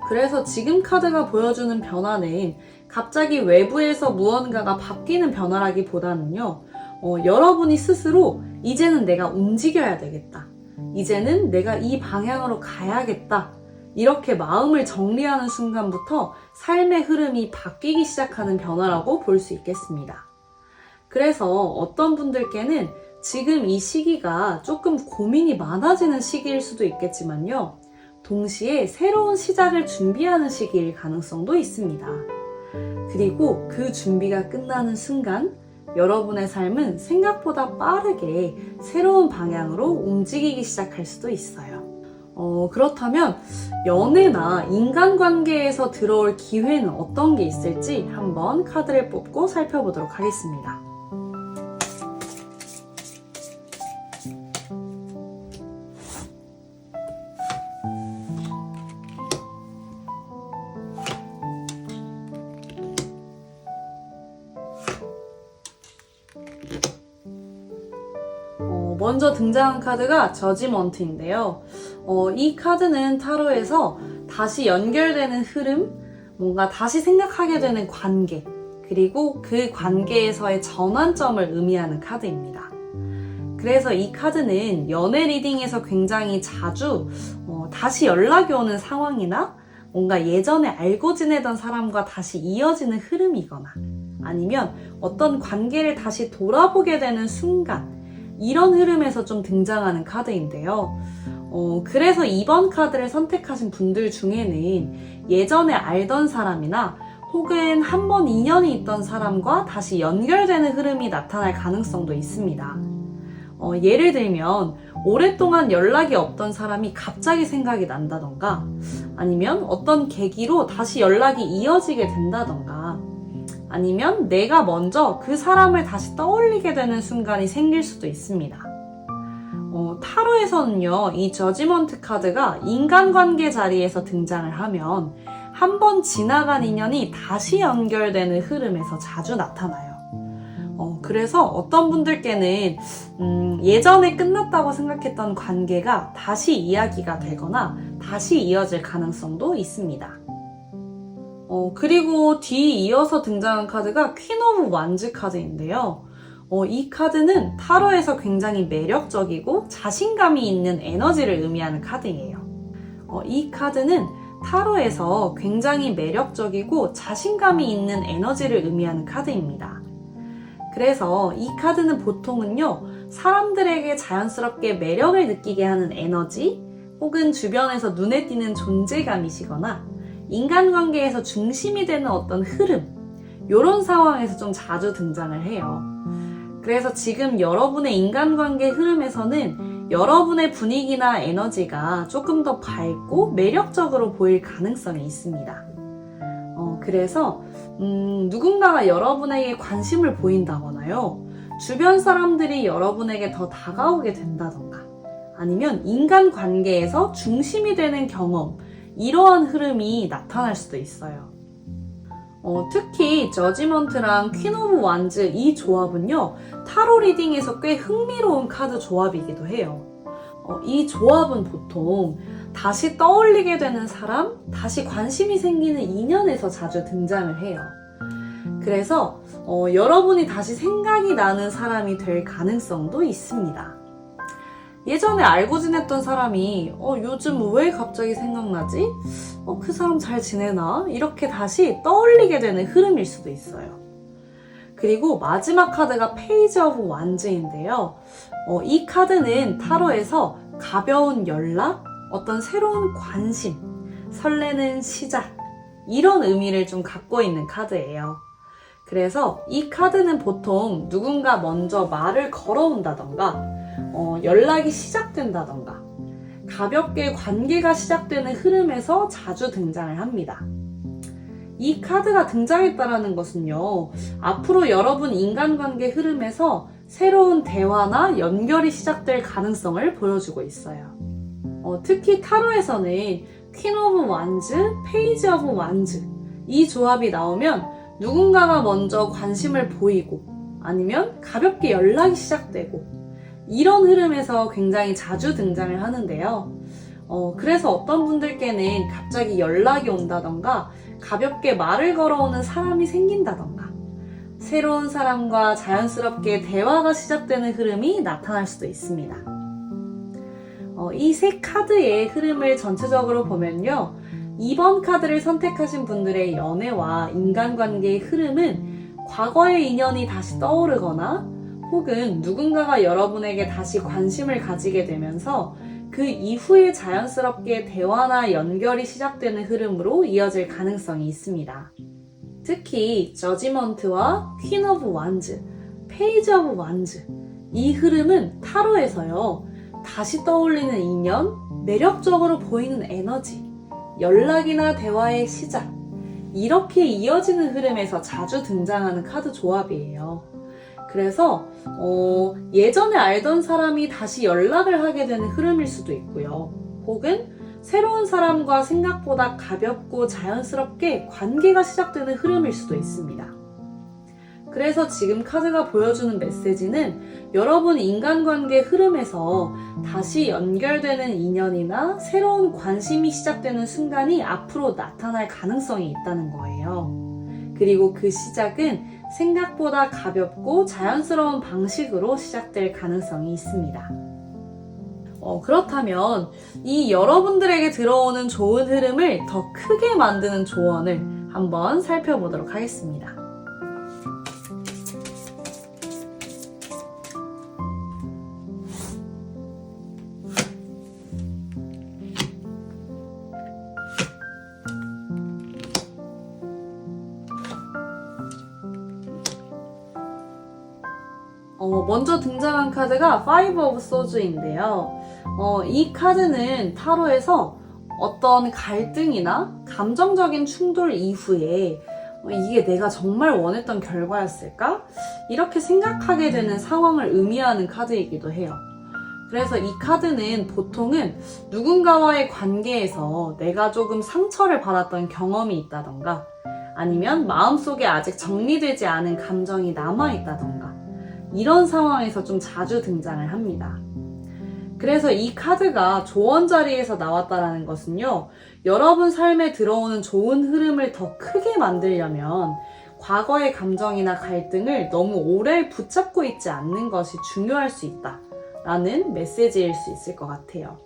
그래서 지금 카드가 보여주는 변화는 갑자기 외부에서 무언가가 바뀌는 변화라기보다는요. 여러분이 스스로 이제는 내가 움직여야 되겠다. 이제는 내가 이 방향으로 가야겠다. 이렇게 마음을 정리하는 순간부터 삶의 흐름이 바뀌기 시작하는 변화라고 볼 수 있겠습니다. 그래서 어떤 분들께는 지금 이 시기가 조금 고민이 많아지는 시기일 수도 있겠지만요. 동시에 새로운 시작을 준비하는 시기일 가능성도 있습니다. 그리고 그 준비가 끝나는 순간 여러분의 삶은 생각보다 빠르게 새로운 방향으로 움직이기 시작할 수도 있어요. 그렇다면 연애나 인간관계에서 들어올 기회는 어떤 게 있을지 한번 카드를 뽑고 살펴보도록 하겠습니다. 먼저 등장한 카드가 저지먼트인데요. 이 카드는 타로에서 다시 연결되는 흐름, 뭔가 다시 생각하게 되는 관계, 그리고 그 관계에서의 전환점을 의미하는 카드입니다. 그래서 이 카드는 연애 리딩에서 굉장히 자주 다시 연락이 오는 상황이나 뭔가 예전에 알고 지내던 사람과 다시 이어지는 흐름이거나 아니면 어떤 관계를 다시 돌아보게 되는 순간 이런 흐름에서 좀 등장하는 카드인데요. 그래서 이번 카드를 선택하신 분들 중에는 예전에 알던 사람이나 혹은 한 번 인연이 있던 사람과 다시 연결되는 흐름이 나타날 가능성도 있습니다. 예를 들면 오랫동안 연락이 없던 사람이 갑자기 생각이 난다던가 아니면 어떤 계기로 다시 연락이 이어지게 된다던가 아니면 내가 먼저 그 사람을 다시 떠올리게 되는 순간이 생길 수도 있습니다. 타로에서는요, 이 저지먼트 카드가 인간관계 자리에서 등장을 하면 한 번 지나간 인연이 다시 연결되는 흐름에서 자주 나타나요. 그래서 어떤 분들께는 예전에 끝났다고 생각했던 관계가 다시 이야기가 되거나 다시 이어질 가능성도 있습니다. 그리고 뒤이어서 등장한 카드가 퀸 오브 완즈 카드인데요. 이 카드는 타로에서 굉장히 매력적이고 자신감이 있는 에너지를 의미하는 카드예요. 이 카드는 타로에서 굉장히 매력적이고 자신감이 있는 에너지를 의미하는 카드입니다. 그래서 이 카드는 보통은요, 사람들에게 자연스럽게 매력을 느끼게 하는 에너지, 혹은 주변에서 눈에 띄는 존재감이시거나 인간관계에서 중심이 되는 어떤 흐름, 이런 상황에서 좀 자주 등장을 해요. 그래서 지금 여러분의 인간관계 흐름에서는 여러분의 분위기나 에너지가 조금 더 밝고 매력적으로 보일 가능성이 있습니다. 그래서 누군가가 여러분에게 관심을 보인다거나요, 주변 사람들이 여러분에게 더 다가오게 된다던가 아니면 인간관계에서 중심이 되는 경험, 이러한 흐름이 나타날 수도 있어요. 특히 저지먼트랑 퀸 오브 완즈 이 조합은요, 타로 리딩에서 꽤 흥미로운 카드 조합이기도 해요. 이 조합은 보통 다시 떠올리게 되는 사람, 다시 관심이 생기는 인연에서 자주 등장을 해요. 그래서 여러분이 다시 생각이 나는 사람이 될 가능성도 있습니다. 예전에 알고 지냈던 사람이 요즘 왜 갑자기 생각나지? 그 사람 잘 지내나? 이렇게 다시 떠올리게 되는 흐름일 수도 있어요. 그리고 마지막 카드가 페이지 오브 완즈인데요. 이 카드는 타로에서 가벼운 연락, 어떤 새로운 관심, 설레는 시작, 이런 의미를 좀 갖고 있는 카드예요. 그래서 이 카드는 보통 누군가 먼저 말을 걸어온다던가 연락이 시작된다던가 가볍게 관계가 시작되는 흐름에서 자주 등장을 합니다. 이 카드가 등장했다는 것은요, 앞으로 여러분 인간관계 흐름에서 새로운 대화나 연결이 시작될 가능성을 보여주고 있어요. 특히 타로에서는 퀸 오브 완즈, 페이지 오브 완즈 이 조합이 나오면 누군가가 먼저 관심을 보이고 아니면 가볍게 연락이 시작되고 이런 흐름에서 굉장히 자주 등장을 하는데요. 그래서 어떤 분들께는 갑자기 연락이 온다던가 가볍게 말을 걸어오는 사람이 생긴다던가 새로운 사람과 자연스럽게 대화가 시작되는 흐름이 나타날 수도 있습니다. 이 세 카드의 흐름을 전체적으로 보면요. 2번 카드를 선택하신 분들의 연애와 인간관계의 흐름은 과거의 인연이 다시 떠오르거나 혹은 누군가가 여러분에게 다시 관심을 가지게 되면서 그 이후에 자연스럽게 대화나 연결이 시작되는 흐름으로 이어질 가능성이 있습니다. 특히 저지먼트와 퀸 오브 완즈, 페이지 오브 완즈 이 흐름은 타로에서요. 다시 떠올리는 인연, 매력적으로 보이는 에너지, 연락이나 대화의 시작 이렇게 이어지는 흐름에서 자주 등장하는 카드 조합이에요. 그래서 예전에 알던 사람이 다시 연락을 하게 되는 흐름일 수도 있고요. 혹은 새로운 사람과 생각보다 가볍고 자연스럽게 관계가 시작되는 흐름일 수도 있습니다. 그래서 지금 카드가 보여주는 메시지는 여러분 인간관계 흐름에서 다시 연결되는 인연이나 새로운 관심이 시작되는 순간이 앞으로 나타날 가능성이 있다는 거예요. 그리고 그 시작은 생각보다 가볍고 자연스러운 방식으로 시작될 가능성이 있습니다. 그렇다면 이 여러분들에게 들어오는 좋은 흐름을 더 크게 만드는 조언을 한번 살펴보도록 하겠습니다. 먼저 등장한 카드가 Five of Swords인데요. 이 카드는 타로에서 어떤 갈등이나 감정적인 충돌 이후에 이게 내가 정말 원했던 결과였을까? 이렇게 생각하게 되는 상황을 의미하는 카드이기도 해요. 그래서 이 카드는 보통은 누군가와의 관계에서 내가 조금 상처를 받았던 경험이 있다던가 아니면 마음속에 아직 정리되지 않은 감정이 남아있다던가 이런 상황에서 좀 자주 등장을 합니다. 그래서 이 카드가 조언 자리에서 나왔다는 것은요, 여러분 삶에 들어오는 좋은 흐름을 더 크게 만들려면 과거의 감정이나 갈등을 너무 오래 붙잡고 있지 않는 것이 중요할 수 있다라는 메시지일 수 있을 것 같아요.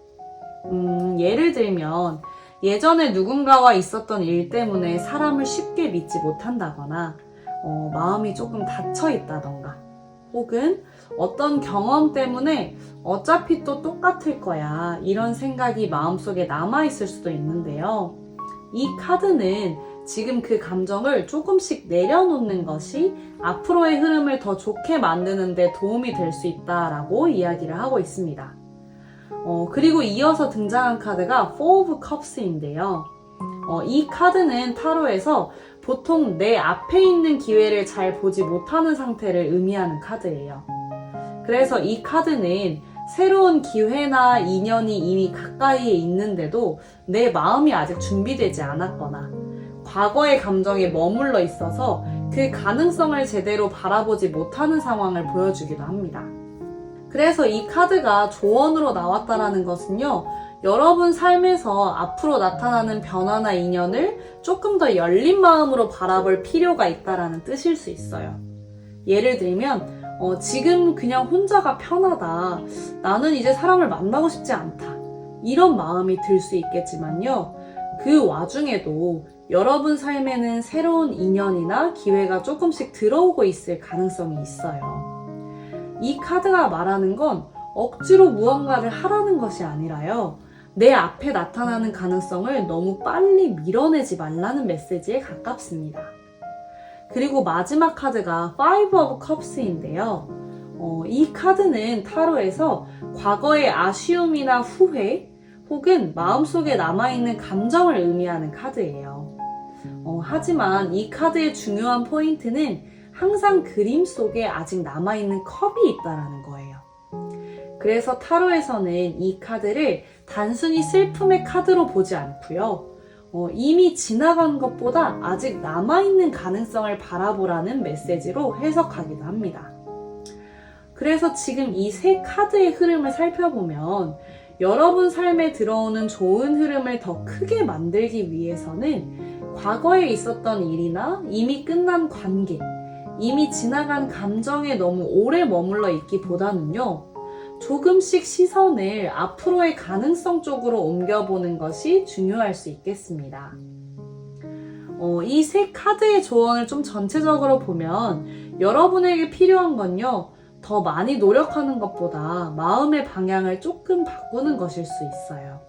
예를 들면 예전에 누군가와 있었던 일 때문에 사람을 쉽게 믿지 못한다거나 마음이 조금 닫혀 있다던가 혹은 어떤 경험 때문에 어차피 또 똑같을 거야 이런 생각이 마음속에 남아있을 수도 있는데요. 이 카드는 지금 그 감정을 조금씩 내려놓는 것이 앞으로의 흐름을 더 좋게 만드는 데 도움이 될 수 있다라고 이야기를 하고 있습니다. 그리고 이어서 등장한 카드가 Four of Cups인데요. 이 카드는 타로에서 보통 내 앞에 있는 기회를 잘 보지 못하는 상태를 의미하는 카드예요. 그래서 이 카드는 새로운 기회나 인연이 이미 가까이에 있는데도 내 마음이 아직 준비되지 않았거나 과거의 감정에 머물러 있어서 그 가능성을 제대로 바라보지 못하는 상황을 보여주기도 합니다. 그래서 이 카드가 조언으로 나왔다는 것은요, 여러분 삶에서 앞으로 나타나는 변화나 인연을 조금 더 열린 마음으로 바라볼 필요가 있다는 뜻일 수 있어요. 예를 들면 지금 그냥 혼자가 편하다. 나는 이제 사람을 만나고 싶지 않다. 이런 마음이 들 수 있겠지만요. 그 와중에도 여러분 삶에는 새로운 인연이나 기회가 조금씩 들어오고 있을 가능성이 있어요. 이 카드가 말하는 건 억지로 무언가를 하라는 것이 아니라요. 내 앞에 나타나는 가능성을 너무 빨리 밀어내지 말라는 메시지에 가깝습니다. 그리고 마지막 카드가 Five of Cups인데요. 이 카드는 타로에서 과거의 아쉬움이나 후회 혹은 마음속에 남아있는 감정을 의미하는 카드예요. 하지만 이 카드의 중요한 포인트는 항상 그림 속에 아직 남아있는 컵이 있다는 거예요. 그래서 타로에서는 이 카드를 단순히 슬픔의 카드로 보지 않고요. 이미 지나간 것보다 아직 남아있는 가능성을 바라보라는 메시지로 해석하기도 합니다. 그래서 지금 이 세 카드의 흐름을 살펴보면 여러분 삶에 들어오는 좋은 흐름을 더 크게 만들기 위해서는 과거에 있었던 일이나 이미 끝난 관계, 이미 지나간 감정에 너무 오래 머물러 있기보다는요, 조금씩 시선을 앞으로의 가능성 쪽으로 옮겨보는 것이 중요할 수 있겠습니다. 이 세 카드의 조언을 좀 전체적으로 보면 여러분에게 필요한 건요, 더 많이 노력하는 것보다 마음의 방향을 조금 바꾸는 것일 수 있어요.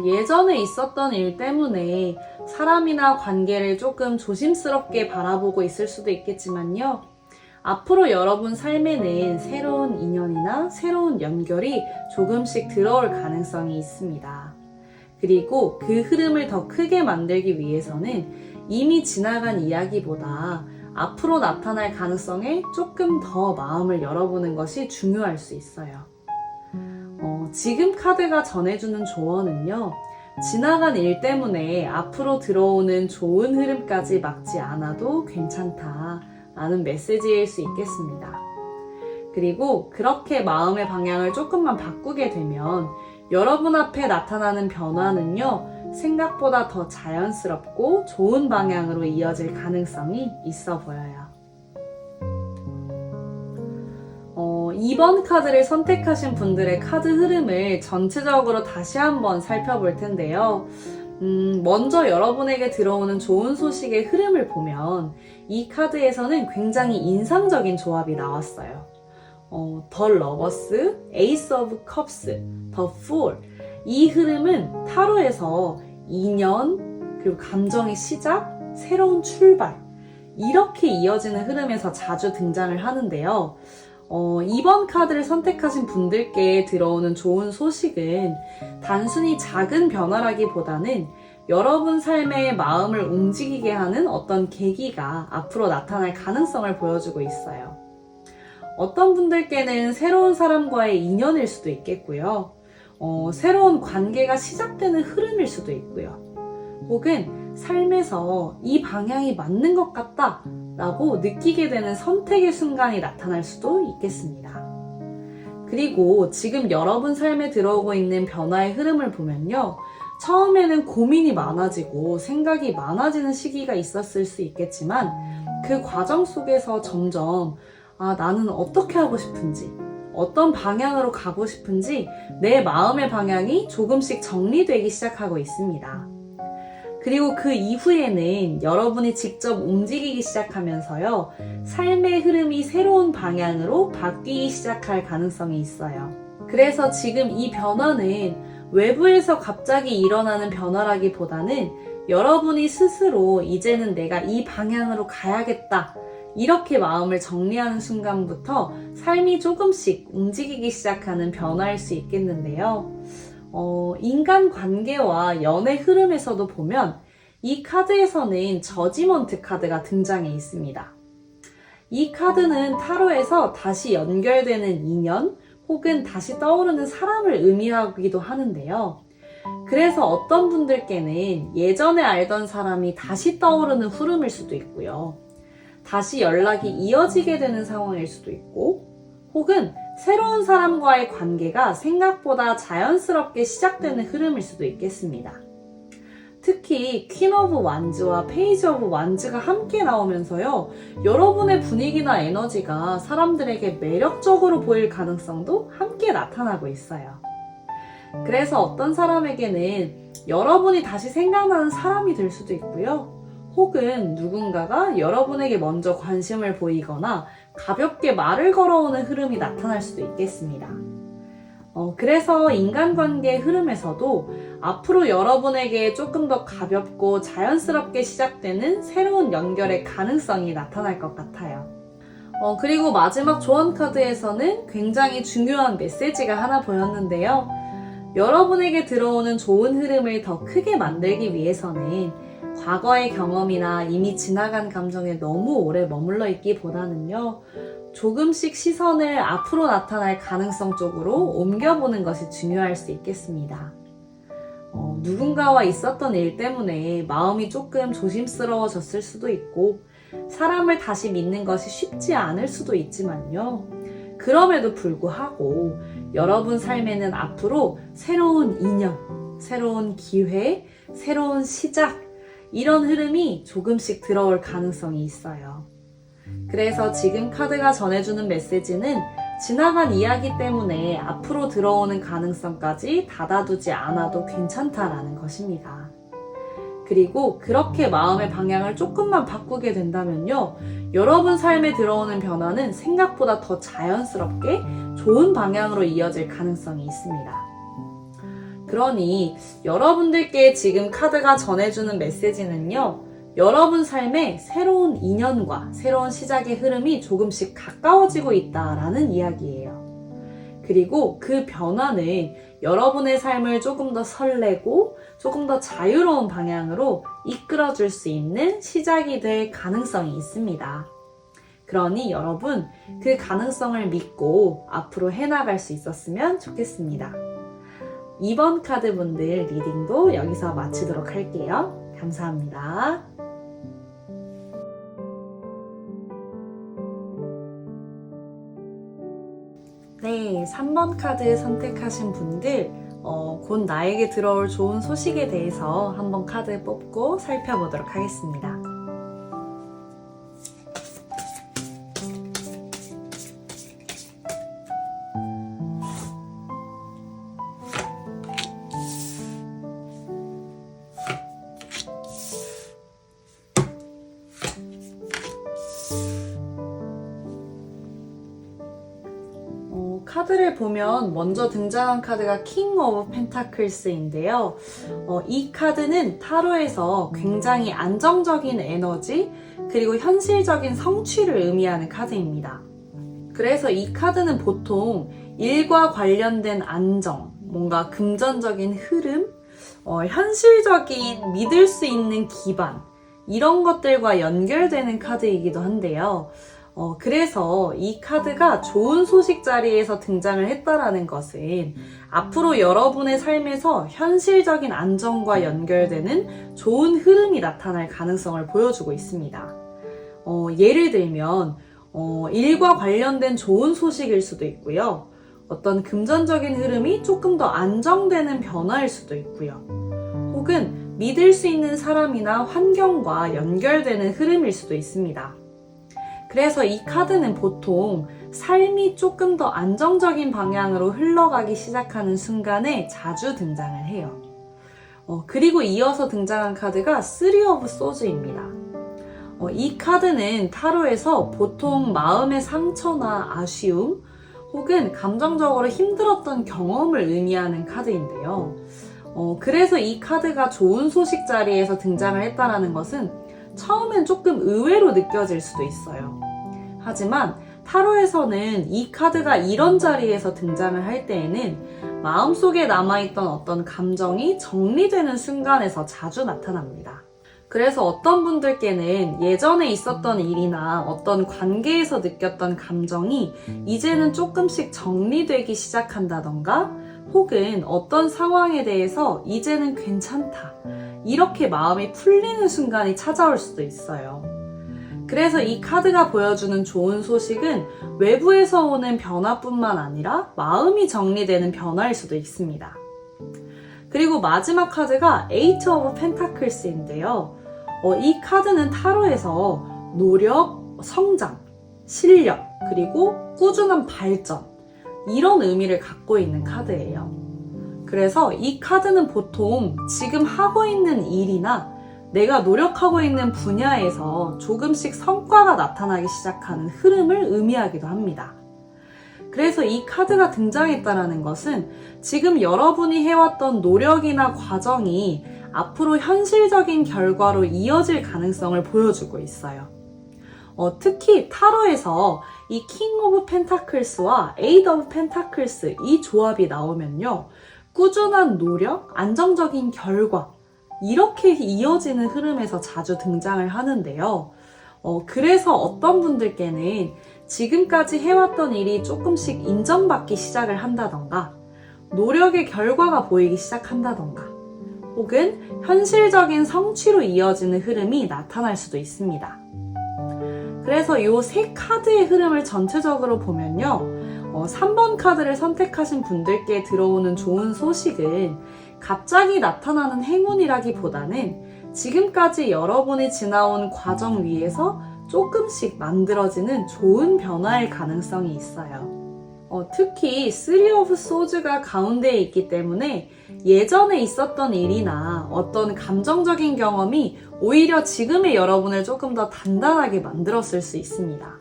예전에 있었던 일 때문에 사람이나 관계를 조금 조심스럽게 바라보고 있을 수도 있겠지만요. 앞으로 여러분 삶에는 새로운 인연이나 새로운 연결이 조금씩 들어올 가능성이 있습니다. 그리고 그 흐름을 더 크게 만들기 위해서는 이미 지나간 이야기보다 앞으로 나타날 가능성에 조금 더 마음을 열어보는 것이 중요할 수 있어요. 지금 카드가 전해주는 조언은요, 지나간 일 때문에 앞으로 들어오는 좋은 흐름까지 막지 않아도 괜찮다라는 메시지일 수 있겠습니다. 그리고 그렇게 마음의 방향을 조금만 바꾸게 되면 여러분 앞에 나타나는 변화는요, 생각보다 더 자연스럽고 좋은 방향으로 이어질 가능성이 있어 보여요. 2번 카드를 선택하신 분들의 카드 흐름을 전체적으로 다시 한번 살펴볼 텐데요. 먼저 여러분에게 들어오는 좋은 소식의 흐름을 보면 이 카드에서는 굉장히 인상적인 조합이 나왔어요. The Lovers, Ace of Cups, The Fool. 이 흐름은 타로에서 인연, 그리고 감정의 시작, 새로운 출발, 이렇게 이어지는 흐름에서 자주 등장을 하는데요. 이번 카드를 선택하신 분들께 들어오는 좋은 소식은 단순히 작은 변화라기보다는 여러분 삶의 마음을 움직이게 하는 어떤 계기가 앞으로 나타날 가능성을 보여주고 있어요. 어떤 분들께는 새로운 사람과의 인연일 수도 있겠고요. 새로운 관계가 시작되는 흐름일 수도 있고요. 혹은 삶에서 이 방향이 맞는 것 같다 라고 느끼게 되는 선택의 순간이 나타날 수도 있겠습니다. 그리고 지금 여러분 삶에 들어오고 있는 변화의 흐름을 보면요. 처음에는 고민이 많아지고 생각이 많아지는 시기가 있었을 수 있겠지만 그 과정 속에서 점점 나는 어떻게 하고 싶은지, 어떤 방향으로 가고 싶은지 내 마음의 방향이 조금씩 정리되기 시작하고 있습니다. 그리고 그 이후에는 여러분이 직접 움직이기 시작하면서요, 삶의 흐름이 새로운 방향으로 바뀌기 시작할 가능성이 있어요. 그래서 지금 이 변화는 외부에서 갑자기 일어나는 변화라기보다는 여러분이 스스로 이제는 내가 이 방향으로 가야겠다, 이렇게 마음을 정리하는 순간부터 삶이 조금씩 움직이기 시작하는 변화일 수 있겠는데요. 인간관계와 연애 흐름에서도 보면 이 카드에서는 저지먼트 카드가 등장해 있습니다. 이 카드는 타로에서 다시 연결되는 인연 혹은 다시 떠오르는 사람을 의미하기도 하는데요. 그래서 어떤 분들께는 예전에 알던 사람이 다시 떠오르는 흐름일 수도 있고요. 다시 연락이 이어지게 되는 상황일 수도 있고, 혹은 새로운 사람과의 관계가 생각보다 자연스럽게 시작되는 흐름일 수도 있겠습니다. 특히 퀸 오브 완즈와 페이지 오브 완즈가 함께 나오면서요, 여러분의 분위기나 에너지가 사람들에게 매력적으로 보일 가능성도 함께 나타나고 있어요. 그래서 어떤 사람에게는 여러분이 다시 생각나는 사람이 될 수도 있고요. 혹은 누군가가 여러분에게 먼저 관심을 보이거나 가볍게 말을 걸어오는 흐름이 나타날 수도 있겠습니다. 그래서 인간관계의 흐름에서도 앞으로 여러분에게 조금 더 가볍고 자연스럽게 시작되는 새로운 연결의 가능성이 나타날 것 같아요. 그리고 마지막 조언 카드에서는 굉장히 중요한 메시지가 하나 보였는데요. 여러분에게 들어오는 좋은 흐름을 더 크게 만들기 위해서는 과거의 경험이나 이미 지나간 감정에 너무 오래 머물러 있기보다는요, 조금씩 시선을 앞으로 나타날 가능성 쪽으로 옮겨보는 것이 중요할 수 있겠습니다. 누군가와 있었던 일 때문에 마음이 조금 조심스러워졌을 수도 있고, 사람을 다시 믿는 것이 쉽지 않을 수도 있지만요. 그럼에도 불구하고 여러분 삶에는 앞으로 새로운 인연, 새로운 기회, 새로운 시작, 이런 흐름이 조금씩 들어올 가능성이 있어요. 그래서 지금 카드가 전해주는 메시지는 지나간 이야기 때문에 앞으로 들어오는 가능성까지 닫아두지 않아도 괜찮다라는 것입니다. 그리고 그렇게 마음의 방향을 조금만 바꾸게 된다면요, 여러분 삶에 들어오는 변화는 생각보다 더 자연스럽게 좋은 방향으로 이어질 가능성이 있습니다. 그러니 여러분들께 지금 카드가 전해주는 메시지는요, 여러분 삶에 새로운 인연과 새로운 시작의 흐름이 조금씩 가까워지고 있다라는 이야기예요. 그리고 그 변화는 여러분의 삶을 조금 더 설레고 조금 더 자유로운 방향으로 이끌어줄 수 있는 시작이 될 가능성이 있습니다. 그러니 여러분, 그 가능성을 믿고 앞으로 해나갈 수 있었으면 좋겠습니다. 2번 카드 분들 리딩도 여기서 마치도록 할게요. 감사합니다. 네, 3번 카드 선택하신 분들, 곧 나에게 들어올 좋은 소식에 대해서 한번 카드 뽑고 살펴보도록 하겠습니다. 카드를 보면 먼저 등장한 카드가 킹 오브 펜타클스인데요. 이 카드는 타로에서 굉장히 안정적인 에너지 그리고 현실적인 성취를 의미하는 카드입니다. 그래서 이 카드는 보통 일과 관련된 안정, 뭔가 금전적인 흐름, 현실적인 믿을 수 있는 기반, 이런 것들과 연결되는 카드이기도 한데요. 그래서 이 카드가 좋은 소식 자리에서 등장을 했다라는 것은 앞으로 여러분의 삶에서 현실적인 안정과 연결되는 좋은 흐름이 나타날 가능성을 보여주고 있습니다. 예를 들면 일과 관련된 좋은 소식일 수도 있고요. 어떤 금전적인 흐름이 조금 더 안정되는 변화일 수도 있고요. 혹은 믿을 수 있는 사람이나 환경과 연결되는 흐름일 수도 있습니다. 그래서 이 카드는 보통 삶이 조금 더 안정적인 방향으로 흘러가기 시작하는 순간에 자주 등장을 해요. 그리고 이어서 등장한 카드가 3 of Swords입니다. 이 카드는 타로에서 보통 마음의 상처나 아쉬움 혹은 감정적으로 힘들었던 경험을 의미하는 카드인데요. 그래서 이 카드가 좋은 소식 자리에서 등장을 했다는 것은 처음엔 조금 의외로 느껴질 수도 있어요. 하지만 타로에서는 이 카드가 이런 자리에서 등장을 할 때에는 마음속에 남아있던 어떤 감정이 정리되는 순간에서 자주 나타납니다. 그래서 어떤 분들께는 예전에 있었던 일이나 어떤 관계에서 느꼈던 감정이 이제는 조금씩 정리되기 시작한다던가 혹은 어떤 상황에 대해서 이제는 괜찮다, 이렇게 마음이 풀리는 순간이 찾아올 수도 있어요. 그래서 이 카드가 보여주는 좋은 소식은 외부에서 오는 변화뿐만 아니라 마음이 정리되는 변화일 수도 있습니다. 그리고 마지막 카드가 8 of Pentacles인데요. 이 카드는 타로에서 노력, 성장, 실력, 그리고 꾸준한 발전, 이런 의미를 갖고 있는 카드예요. 그래서 이 카드는 보통 지금 하고 있는 일이나 내가 노력하고 있는 분야에서 조금씩 성과가 나타나기 시작하는 흐름을 의미하기도 합니다. 그래서 이 카드가 등장했다는 것은 지금 여러분이 해왔던 노력이나 과정이 앞으로 현실적인 결과로 이어질 가능성을 보여주고 있어요. 특히 타로에서 이 킹 오브 펜타클스와 에이드 오브 펜타클스, 이 조합이 나오면요, 꾸준한 노력, 안정적인 결과, 이렇게 이어지는 흐름에서 자주 등장을 하는데요. 그래서 어떤 분들께는 지금까지 해왔던 일이 조금씩 인정받기 시작을 한다던가, 노력의 결과가 보이기 시작한다던가, 혹은 현실적인 성취로 이어지는 흐름이 나타날 수도 있습니다. 그래서 이 세 카드의 흐름을 전체적으로 보면요. 3번 카드를 선택하신 분들께 들어오는 좋은 소식은 갑자기 나타나는 행운이라기보다는 지금까지 여러분이 지나온 과정 위에서 조금씩 만들어지는 좋은 변화일 가능성이 있어요. 특히 3 of Swords가 가운데에 있기 때문에 예전에 있었던 일이나 어떤 감정적인 경험이 오히려 지금의 여러분을 조금 더 단단하게 만들었을 수 있습니다.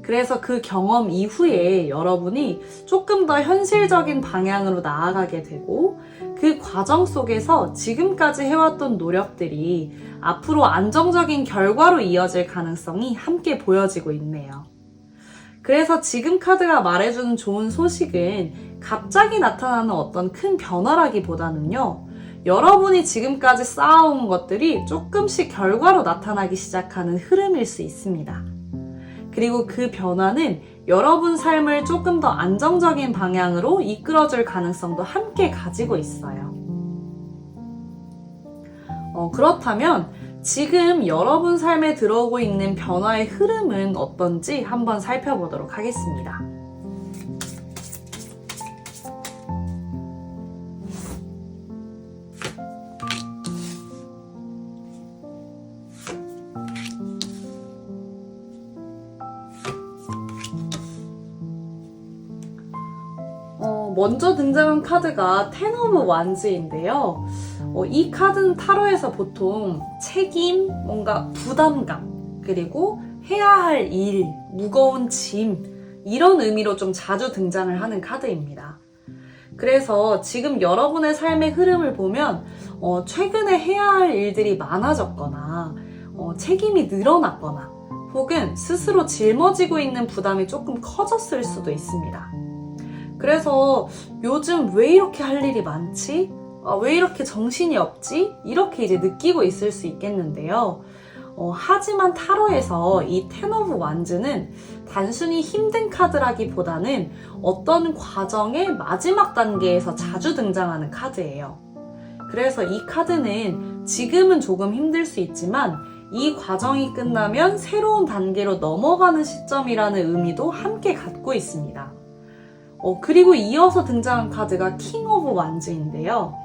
그래서 그 경험 이후에 여러분이 조금 더 현실적인 방향으로 나아가게 되고 그 과정 속에서 지금까지 해왔던 노력들이 앞으로 안정적인 결과로 이어질 가능성이 함께 보여지고 있네요. 그래서 지금 카드가 말해주는 좋은 소식은 갑자기 나타나는 어떤 큰 변화라기보다는요, 여러분이 지금까지 쌓아온 것들이 조금씩 결과로 나타나기 시작하는 흐름일 수 있습니다. 그리고 그 변화는 여러분 삶을 조금 더 안정적인 방향으로 이끌어줄 가능성도 함께 가지고 있어요. 그렇다면 지금 여러분 삶에 들어오고 있는 변화의 흐름은 어떤지 한번 살펴보도록 하겠습니다. 먼저 등장한 카드가 텐 오브 완즈인데요. 이 카드는 타로에서 보통 책임, 뭔가 부담감, 그리고 해야 할 일, 무거운 짐, 이런 의미로 좀 자주 등장을 하는 카드입니다. 그래서 지금 여러분의 삶의 흐름을 보면 최근에 해야 할 일들이 많아졌거나 책임이 늘어났거나 혹은 스스로 짊어지고 있는 부담이 조금 커졌을 수도 있습니다. 그래서 요즘 왜 이렇게 할 일이 많지? 왜 이렇게 정신이 없지? 이렇게 이제 느끼고 있을 수 있겠는데요. 하지만 타로에서 이 텐 오브 완즈는 단순히 힘든 카드라기보다는 어떤 과정의 마지막 단계에서 자주 등장하는 카드예요. 그래서 이 카드는 지금은 조금 힘들 수 있지만 이 과정이 끝나면 새로운 단계로 넘어가는 시점이라는 의미도 함께 갖고 있습니다. 그리고 이어서 등장한 카드가 킹 오브 완즈인데요.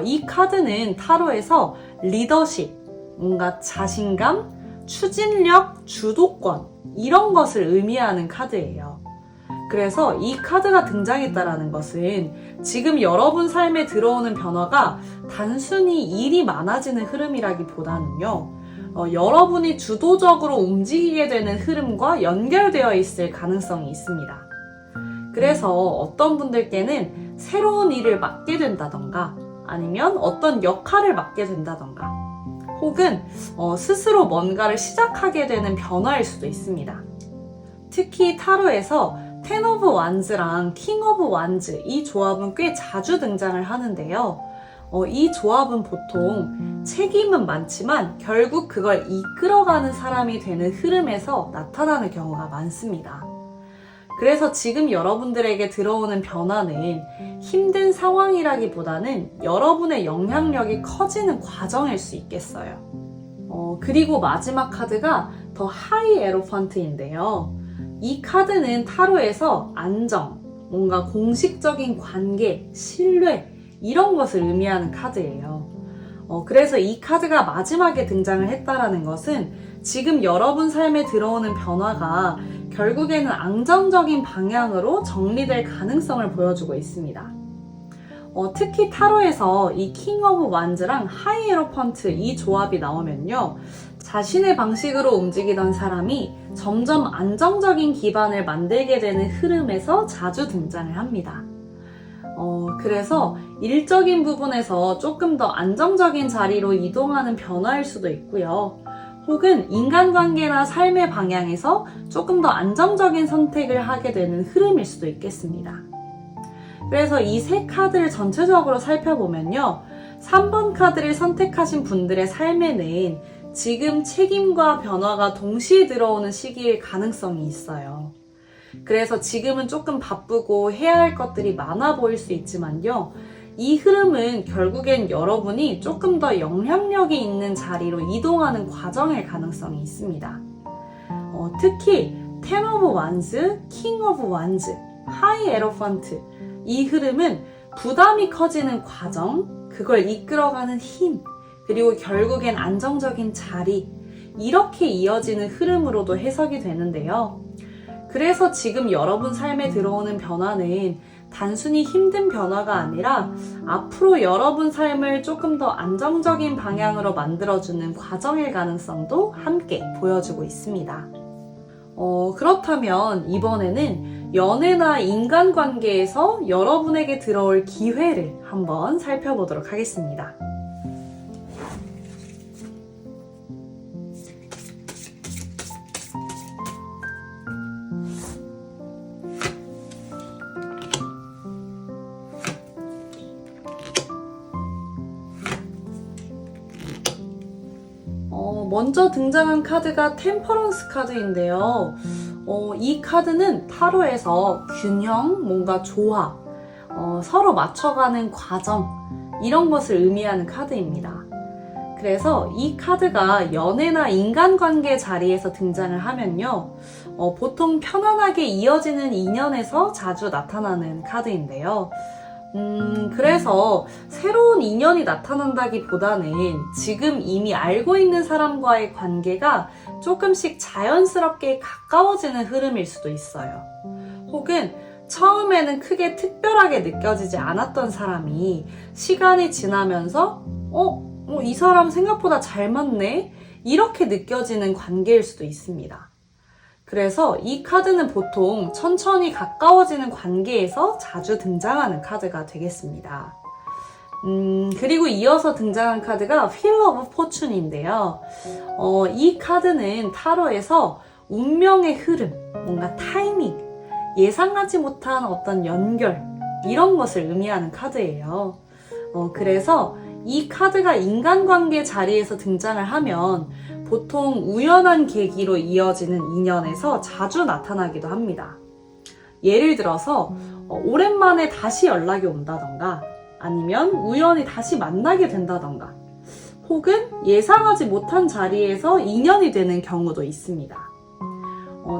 이 카드는 타로에서 리더십, 뭔가 자신감, 추진력, 주도권 이런 것을 의미하는 카드예요. 그래서 이 카드가 등장했다라는 것은 지금 여러분 삶에 들어오는 변화가 단순히 일이 많아지는 흐름이라기보다는요. 여러분이 주도적으로 움직이게 되는 흐름과 연결되어 있을 가능성이 있습니다. 그래서 어떤 분들께는 새로운 일을 맡게 된다던가 아니면 어떤 역할을 맡게 된다던가 혹은 스스로 뭔가를 시작하게 되는 변화일 수도 있습니다. 특히 타로에서 텐 오브 완즈랑 킹 오브 완즈 이 조합은 꽤 자주 등장을 하는데요. 이 조합은 보통 책임은 많지만 결국 그걸 이끌어가는 사람이 되는 흐름에서 나타나는 경우가 많습니다. 그래서 지금 여러분들에게 들어오는 변화는 힘든 상황이라기보다는 여러분의 영향력이 커지는 과정일 수 있겠어요. 그리고 마지막 카드가 더 하이 에로펀트인데요. 이 카드는 타로에서 안정, 뭔가 공식적인 관계, 신뢰 이런 것을 의미하는 카드예요. 그래서 이 카드가 마지막에 등장을 했다라는 것은 지금 여러분 삶에 들어오는 변화가 결국에는 안정적인 방향으로 정리될 가능성을 보여주고 있습니다. 특히 타로에서 이 킹 오브 완즈랑 하이 에로펀트 이 조합이 나오면요. 자신의 방식으로 움직이던 사람이 점점 안정적인 기반을 만들게 되는 흐름에서 자주 등장을 합니다. 그래서 일적인 부분에서 조금 더 안정적인 자리로 이동하는 변화일 수도 있고요. 혹은 인간관계나 삶의 방향에서 조금 더 안정적인 선택을 하게 되는 흐름일 수도 있겠습니다. 그래서 이 세 카드를 전체적으로 살펴보면요. 3번 카드를 선택하신 분들의 삶에는 지금 책임과 변화가 동시에 들어오는 시기일 가능성이 있어요. 그래서 지금은 조금 바쁘고 해야 할 것들이 많아 보일 수 있지만요. 이 흐름은 결국엔 여러분이 조금 더 영향력이 있는 자리로 이동하는 과정일 가능성이 있습니다. 특히 Ten of Wands, King of Wands, High Hierophant 이 흐름은 부담이 커지는 과정, 그걸 이끌어가는 힘, 그리고 결국엔 안정적인 자리 이렇게 이어지는 흐름으로도 해석이 되는데요. 그래서 지금 여러분 삶에 들어오는 변화는 단순히 힘든 변화가 아니라 앞으로 여러분 삶을 조금 더 안정적인 방향으로 만들어주는 과정일 가능성도 함께 보여주고 있습니다. 그렇다면 이번에는 연애나 인간관계에서 여러분에게 들어올 기회를 한번 살펴보도록 하겠습니다. 먼저 등장한 카드가 템퍼런스 카드인데요. 이 카드는 타로에서 균형, 뭔가 조화, 서로 맞춰가는 과정 이런 것을 의미하는 카드입니다. 그래서 이 카드가 연애나 인간관계 자리에서 등장을 하면요. 보통 편안하게 이어지는 인연에서 자주 나타나는 카드인데요. 그래서 새로운 인연이 나타난다기보다는 지금 이미 알고 있는 사람과의 관계가 조금씩 자연스럽게 가까워지는 흐름일 수도 있어요. 혹은 처음에는 크게 특별하게 느껴지지 않았던 사람이 시간이 지나면서 이 사람 생각보다 잘 맞네? 이렇게 느껴지는 관계일 수도 있습니다. 그래서 이 카드는 보통 천천히 가까워지는 관계에서 자주 등장하는 카드가 되겠습니다. 그리고 이어서 등장한 카드가 Wheel of Fortune인데요. 이 카드는 타로에서 운명의 흐름, 뭔가 타이밍, 예상하지 못한 어떤 연결, 이런 것을 의미하는 카드예요. 그래서 이 카드가 인간관계 자리에서 등장을 하면 보통 우연한 계기로 이어지는 인연에서 자주 나타나기도 합니다. 예를 들어서 오랜만에 다시 연락이 온다던가 아니면 우연히 다시 만나게 된다던가 혹은 예상하지 못한 자리에서 인연이 되는 경우도 있습니다.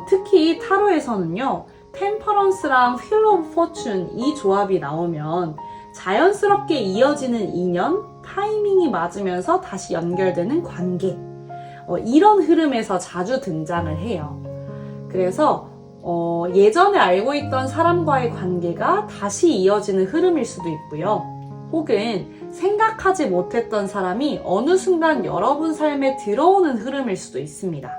특히 타로에서는요. 템퍼런스랑 Wheel of Fortune 이 조합이 나오면 자연스럽게 이어지는 인연, 타이밍이 맞으면서 다시 연결되는 관계 이런 흐름에서 자주 등장을 해요. 그래서 예전에 알고 있던 사람과의 관계가 다시 이어지는 흐름일 수도 있고요. 혹은 생각하지 못했던 사람이 어느 순간 여러분 삶에 들어오는 흐름일 수도 있습니다.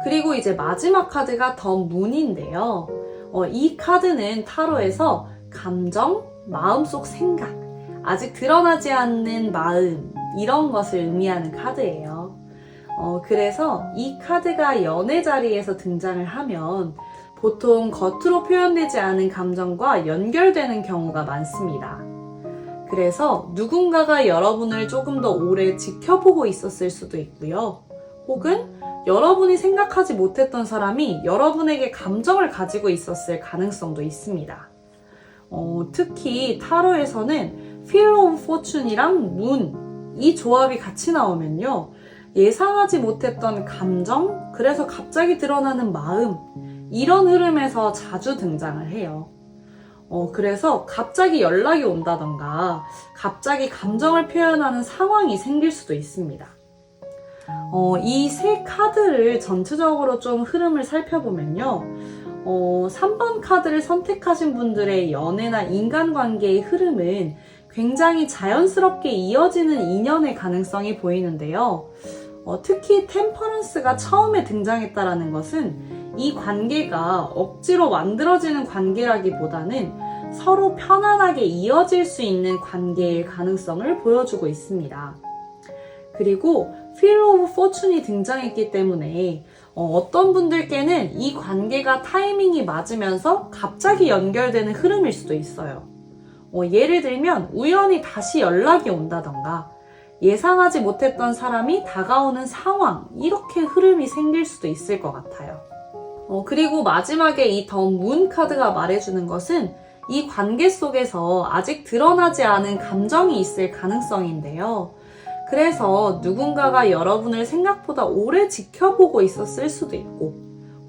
그리고 이제 마지막 카드가 더 문인데요. 이 카드는 타로에서 감정, 마음속 생각, 아직 드러나지 않는 마음 이런 것을 의미하는 카드예요. 그래서 이 카드가 연애 자리에서 등장을 하면 보통 겉으로 표현되지 않은 감정과 연결되는 경우가 많습니다. 그래서 누군가가 여러분을 조금 더 오래 지켜보고 있었을 수도 있고요. 혹은 여러분이 생각하지 못했던 사람이 여러분에게 감정을 가지고 있었을 가능성도 있습니다. 특히 타로에서는 Wheel of Fortune이랑 문, 이 조합이 같이 나오면요. 예상하지 못했던 감정, 그래서 갑자기 드러나는 마음, 이런 흐름에서 자주 등장을 해요. 그래서 갑자기 연락이 온다던가, 갑자기 감정을 표현하는 상황이 생길 수도 있습니다. 이 세 카드를 전체적으로 좀 흐름을 살펴보면요. 3번 카드를 선택하신 분들의 연애나 인간관계의 흐름은 굉장히 자연스럽게 이어지는 인연의 가능성이 보이는데요. 특히 템퍼런스가 처음에 등장했다는 것은 이 관계가 억지로 만들어지는 관계라기보다는 서로 편안하게 이어질 수 있는 관계일 가능성을 보여주고 있습니다. 그리고 Wheel of Fortune이 등장했기 때문에 어떤 분들께는 이 관계가 타이밍이 맞으면서 갑자기 연결되는 흐름일 수도 있어요. 예를 들면 우연히 다시 연락이 온다던가 예상하지 못했던 사람이 다가오는 상황, 이렇게 흐름이 생길 수도 있을 것 같아요. 그리고 마지막에 이 더 문 카드가 말해주는 것은 이 관계 속에서 아직 드러나지 않은 감정이 있을 가능성인데요. 그래서 누군가가 여러분을 생각보다 오래 지켜보고 있었을 수도 있고,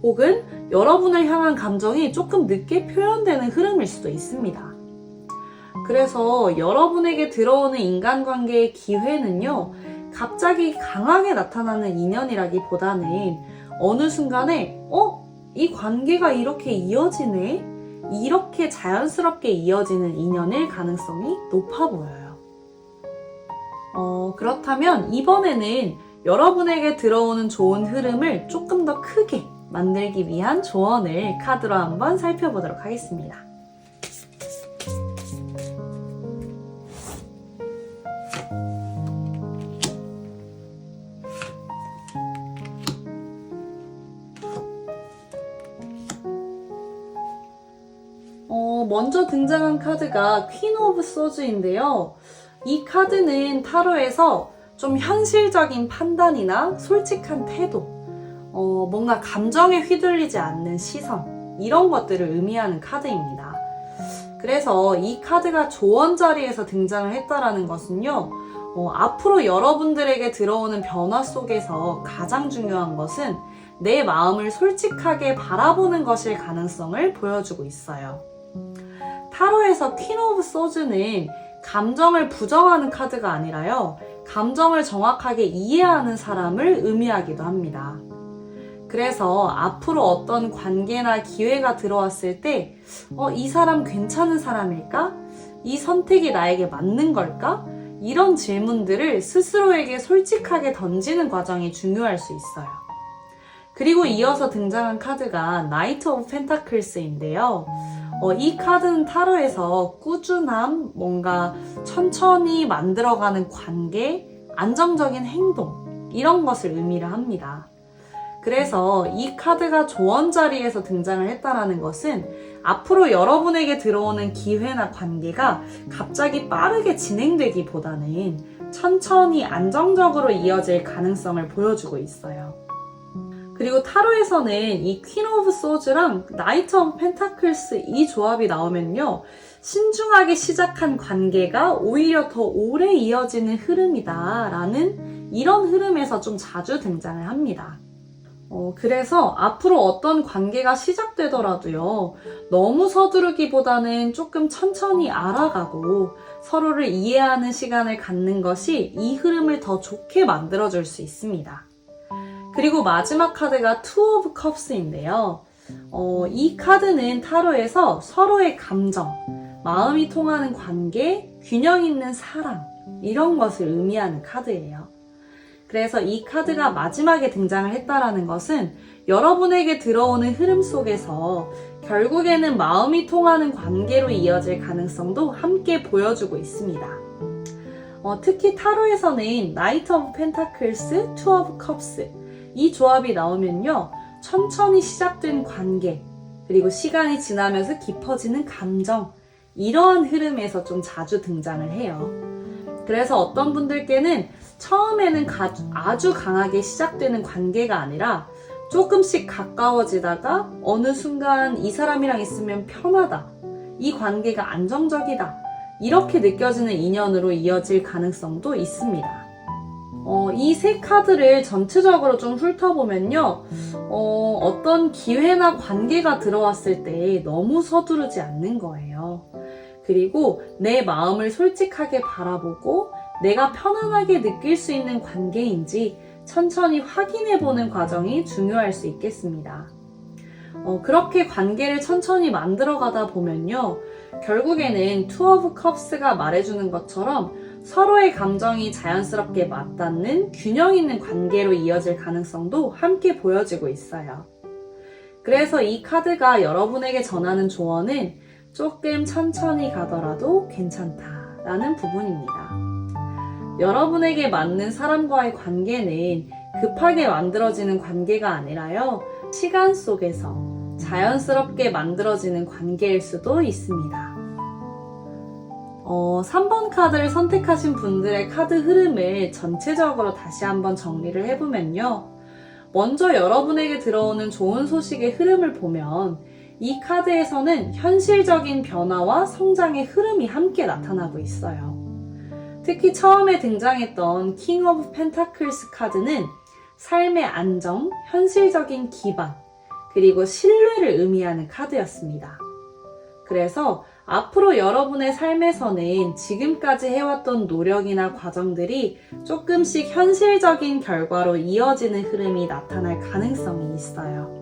혹은 여러분을 향한 감정이 조금 늦게 표현되는 흐름일 수도 있습니다. 그래서 여러분에게 들어오는 인간관계의 기회는요, 갑자기 강하게 나타나는 인연이라기보다는 어느 순간에 이 관계가 이렇게 이어지네? 이렇게 자연스럽게 이어지는 인연일 가능성이 높아 보여요. 그렇다면 이번에는 여러분에게 들어오는 좋은 흐름을 조금 더 크게 만들기 위한 조언을 카드로 한번 살펴보도록 하겠습니다. 먼저 등장한 카드가 퀸 오브 소즈인데요. 이 카드는 타로에서 좀 현실적인 판단이나 솔직한 태도, 뭔가 감정에 휘둘리지 않는 시선, 이런 것들을 의미하는 카드입니다. 그래서 이 카드가 조언 자리에서 등장을 했다라는 것은요, 앞으로 여러분들에게 들어오는 변화 속에서 가장 중요한 것은 내 마음을 솔직하게 바라보는 것일 가능성을 보여주고 있어요. 타로에서 퀸 오브 소즈는 감정을 부정하는 카드가 아니라요, 감정을 정확하게 이해하는 사람을 의미하기도 합니다. 그래서 앞으로 어떤 관계나 기회가 들어왔을 때 이 사람 괜찮은 사람일까? 이 선택이 나에게 맞는 걸까? 이런 질문들을 스스로에게 솔직하게 던지는 과정이 중요할 수 있어요. 그리고 이어서 등장한 카드가 나이트 오브 펜타클스인데요. 이 카드는 타로에서 꾸준함, 뭔가 천천히 만들어가는 관계, 안정적인 행동, 이런 것을 의미를 합니다. 그래서 이 카드가 조언 자리에서 등장을 했다는 것은 앞으로 여러분에게 들어오는 기회나 관계가 갑자기 빠르게 진행되기보다는 천천히 안정적으로 이어질 가능성을 보여주고 있어요. 그리고 타로에서는 이 퀸 오브 소즈랑 나이트 오브 펜타클스 이 조합이 나오면요, 신중하게 시작한 관계가 오히려 더 오래 이어지는 흐름이다 라는 이런 흐름에서 좀 자주 등장을 합니다. 그래서 앞으로 어떤 관계가 시작되더라도요, 너무 서두르기보다는 조금 천천히 알아가고 서로를 이해하는 시간을 갖는 것이 이 흐름을 더 좋게 만들어줄 수 있습니다. 그리고 마지막 카드가 투 오브 컵스인데요. 이 카드는 타로에서 서로의 감정, 마음이 통하는 관계, 균형 있는 사랑, 이런 것을 의미하는 카드예요. 그래서 이 카드가 마지막에 등장을 했다라는 것은 여러분에게 들어오는 흐름 속에서 결국에는 마음이 통하는 관계로 이어질 가능성도 함께 보여주고 있습니다. 특히 타로에서는 나이트 오브 펜타클스, 투 오브 컵스 이 조합이 나오면요, 천천히 시작된 관계, 그리고 시간이 지나면서 깊어지는 감정, 이러한 흐름에서 좀 자주 등장을 해요. 그래서 어떤 분들께는 처음에는 아주 강하게 시작되는 관계가 아니라 조금씩 가까워지다가 어느 순간 이 사람이랑 있으면 편하다, 이 관계가 안정적이다, 이렇게 느껴지는 인연으로 이어질 가능성도 있습니다. 이 세 카드를 전체적으로 좀 훑어보면요, 어떤 기회나 관계가 들어왔을 때 너무 서두르지 않는 거예요. 그리고 내 마음을 솔직하게 바라보고 내가 편안하게 느낄 수 있는 관계인지 천천히 확인해보는 과정이 중요할 수 있겠습니다. 그렇게 관계를 천천히 만들어가다 보면요, 결국에는 투 오브 컵스가 말해주는 것처럼 서로의 감정이 자연스럽게 맞닿는 균형 있는 관계로 이어질 가능성도 함께 보여지고 있어요. 그래서 이 카드가 여러분에게 전하는 조언은 조금 천천히 가더라도 괜찮다라는 부분입니다. 여러분에게 맞는 사람과의 관계는 급하게 만들어지는 관계가 아니라요, 시간 속에서 자연스럽게 만들어지는 관계일 수도 있습니다. 3번 카드를 선택하신 분들의 카드 흐름을 전체적으로 다시 한번 정리를 해보면요. 먼저 여러분에게 들어오는 좋은 소식의 흐름을 보면 이 카드에서는 현실적인 변화와 성장의 흐름이 함께 나타나고 있어요. 특히 처음에 등장했던 킹 오브 펜타클스 카드는 삶의 안정, 현실적인 기반, 그리고 신뢰를 의미하는 카드였습니다. 그래서 앞으로 여러분의 삶에서는 지금까지 해왔던 노력이나 과정들이 조금씩 현실적인 결과로 이어지는 흐름이 나타날 가능성이 있어요.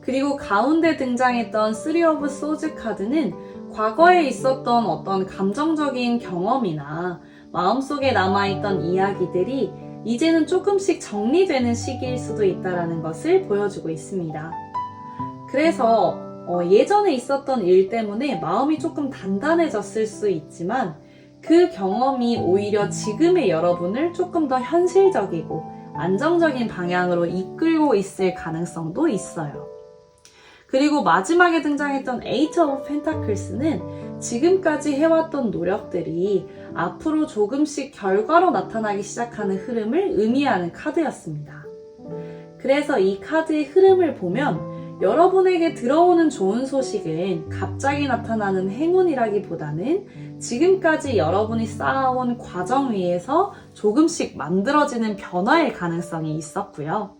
그리고 가운데 등장했던 3 of Swords 카드는 과거에 있었던 어떤 감정적인 경험이나 마음속에 남아있던 이야기들이 이제는 조금씩 정리되는 시기일 수도 있다는 것을 보여주고 있습니다. 그래서 예전에 있었던 일 때문에 마음이 조금 단단해졌을 수 있지만 그 경험이 오히려 지금의 여러분을 조금 더 현실적이고 안정적인 방향으로 이끌고 있을 가능성도 있어요. 그리고 마지막에 등장했던 Eight of Pentacles는 지금까지 해왔던 노력들이 앞으로 조금씩 결과로 나타나기 시작하는 흐름을 의미하는 카드였습니다. 그래서 이 카드의 흐름을 보면 여러분에게 들어오는 좋은 소식은 갑자기 나타나는 행운이라기보다는 지금까지 여러분이 쌓아온 과정 위에서 조금씩 만들어지는 변화의 가능성이 있었고요.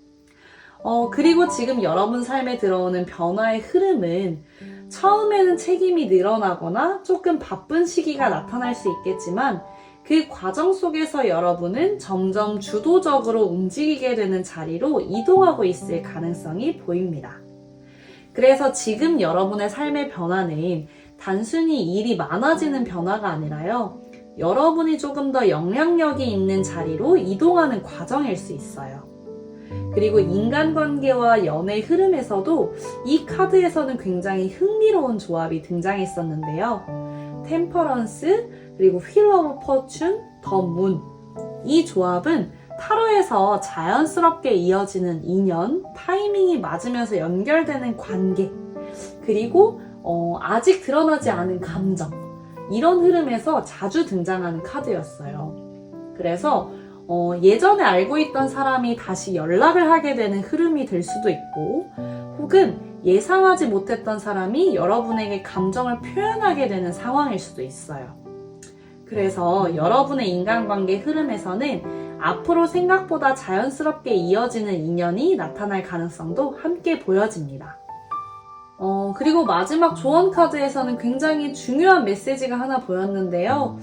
그리고 지금 여러분 삶에 들어오는 변화의 흐름은 처음에는 책임이 늘어나거나 조금 바쁜 시기가 나타날 수 있겠지만 그 과정 속에서 여러분은 점점 주도적으로 움직이게 되는 자리로 이동하고 있을 가능성이 보입니다. 그래서 지금 여러분의 삶의 변화는 단순히 일이 많아지는 변화가 아니라요, 여러분이 조금 더 영향력이 있는 자리로 이동하는 과정일 수 있어요. 그리고 인간관계와 연애 흐름에서도 이 카드에서는 굉장히 흥미로운 조합이 등장했었는데요. 템퍼런스, 그리고 휠 오브 포춘, 더 문. 이 조합은 타로에서 자연스럽게 이어지는 인연, 타이밍이 맞으면서 연결되는 관계, 그리고 아직 드러나지 않은 감정, 이런 흐름에서 자주 등장하는 카드였어요. 그래서 예전에 알고 있던 사람이 다시 연락을 하게 되는 흐름이 될 수도 있고, 혹은 예상하지 못했던 사람이 여러분에게 감정을 표현하게 되는 상황일 수도 있어요. 그래서 여러분의 인간관계 흐름에서는 앞으로 생각보다 자연스럽게 이어지는 인연이 나타날 가능성도 함께 보여집니다. 그리고 마지막 조언 카드에서는 굉장히 중요한 메시지가 하나 보였는데요.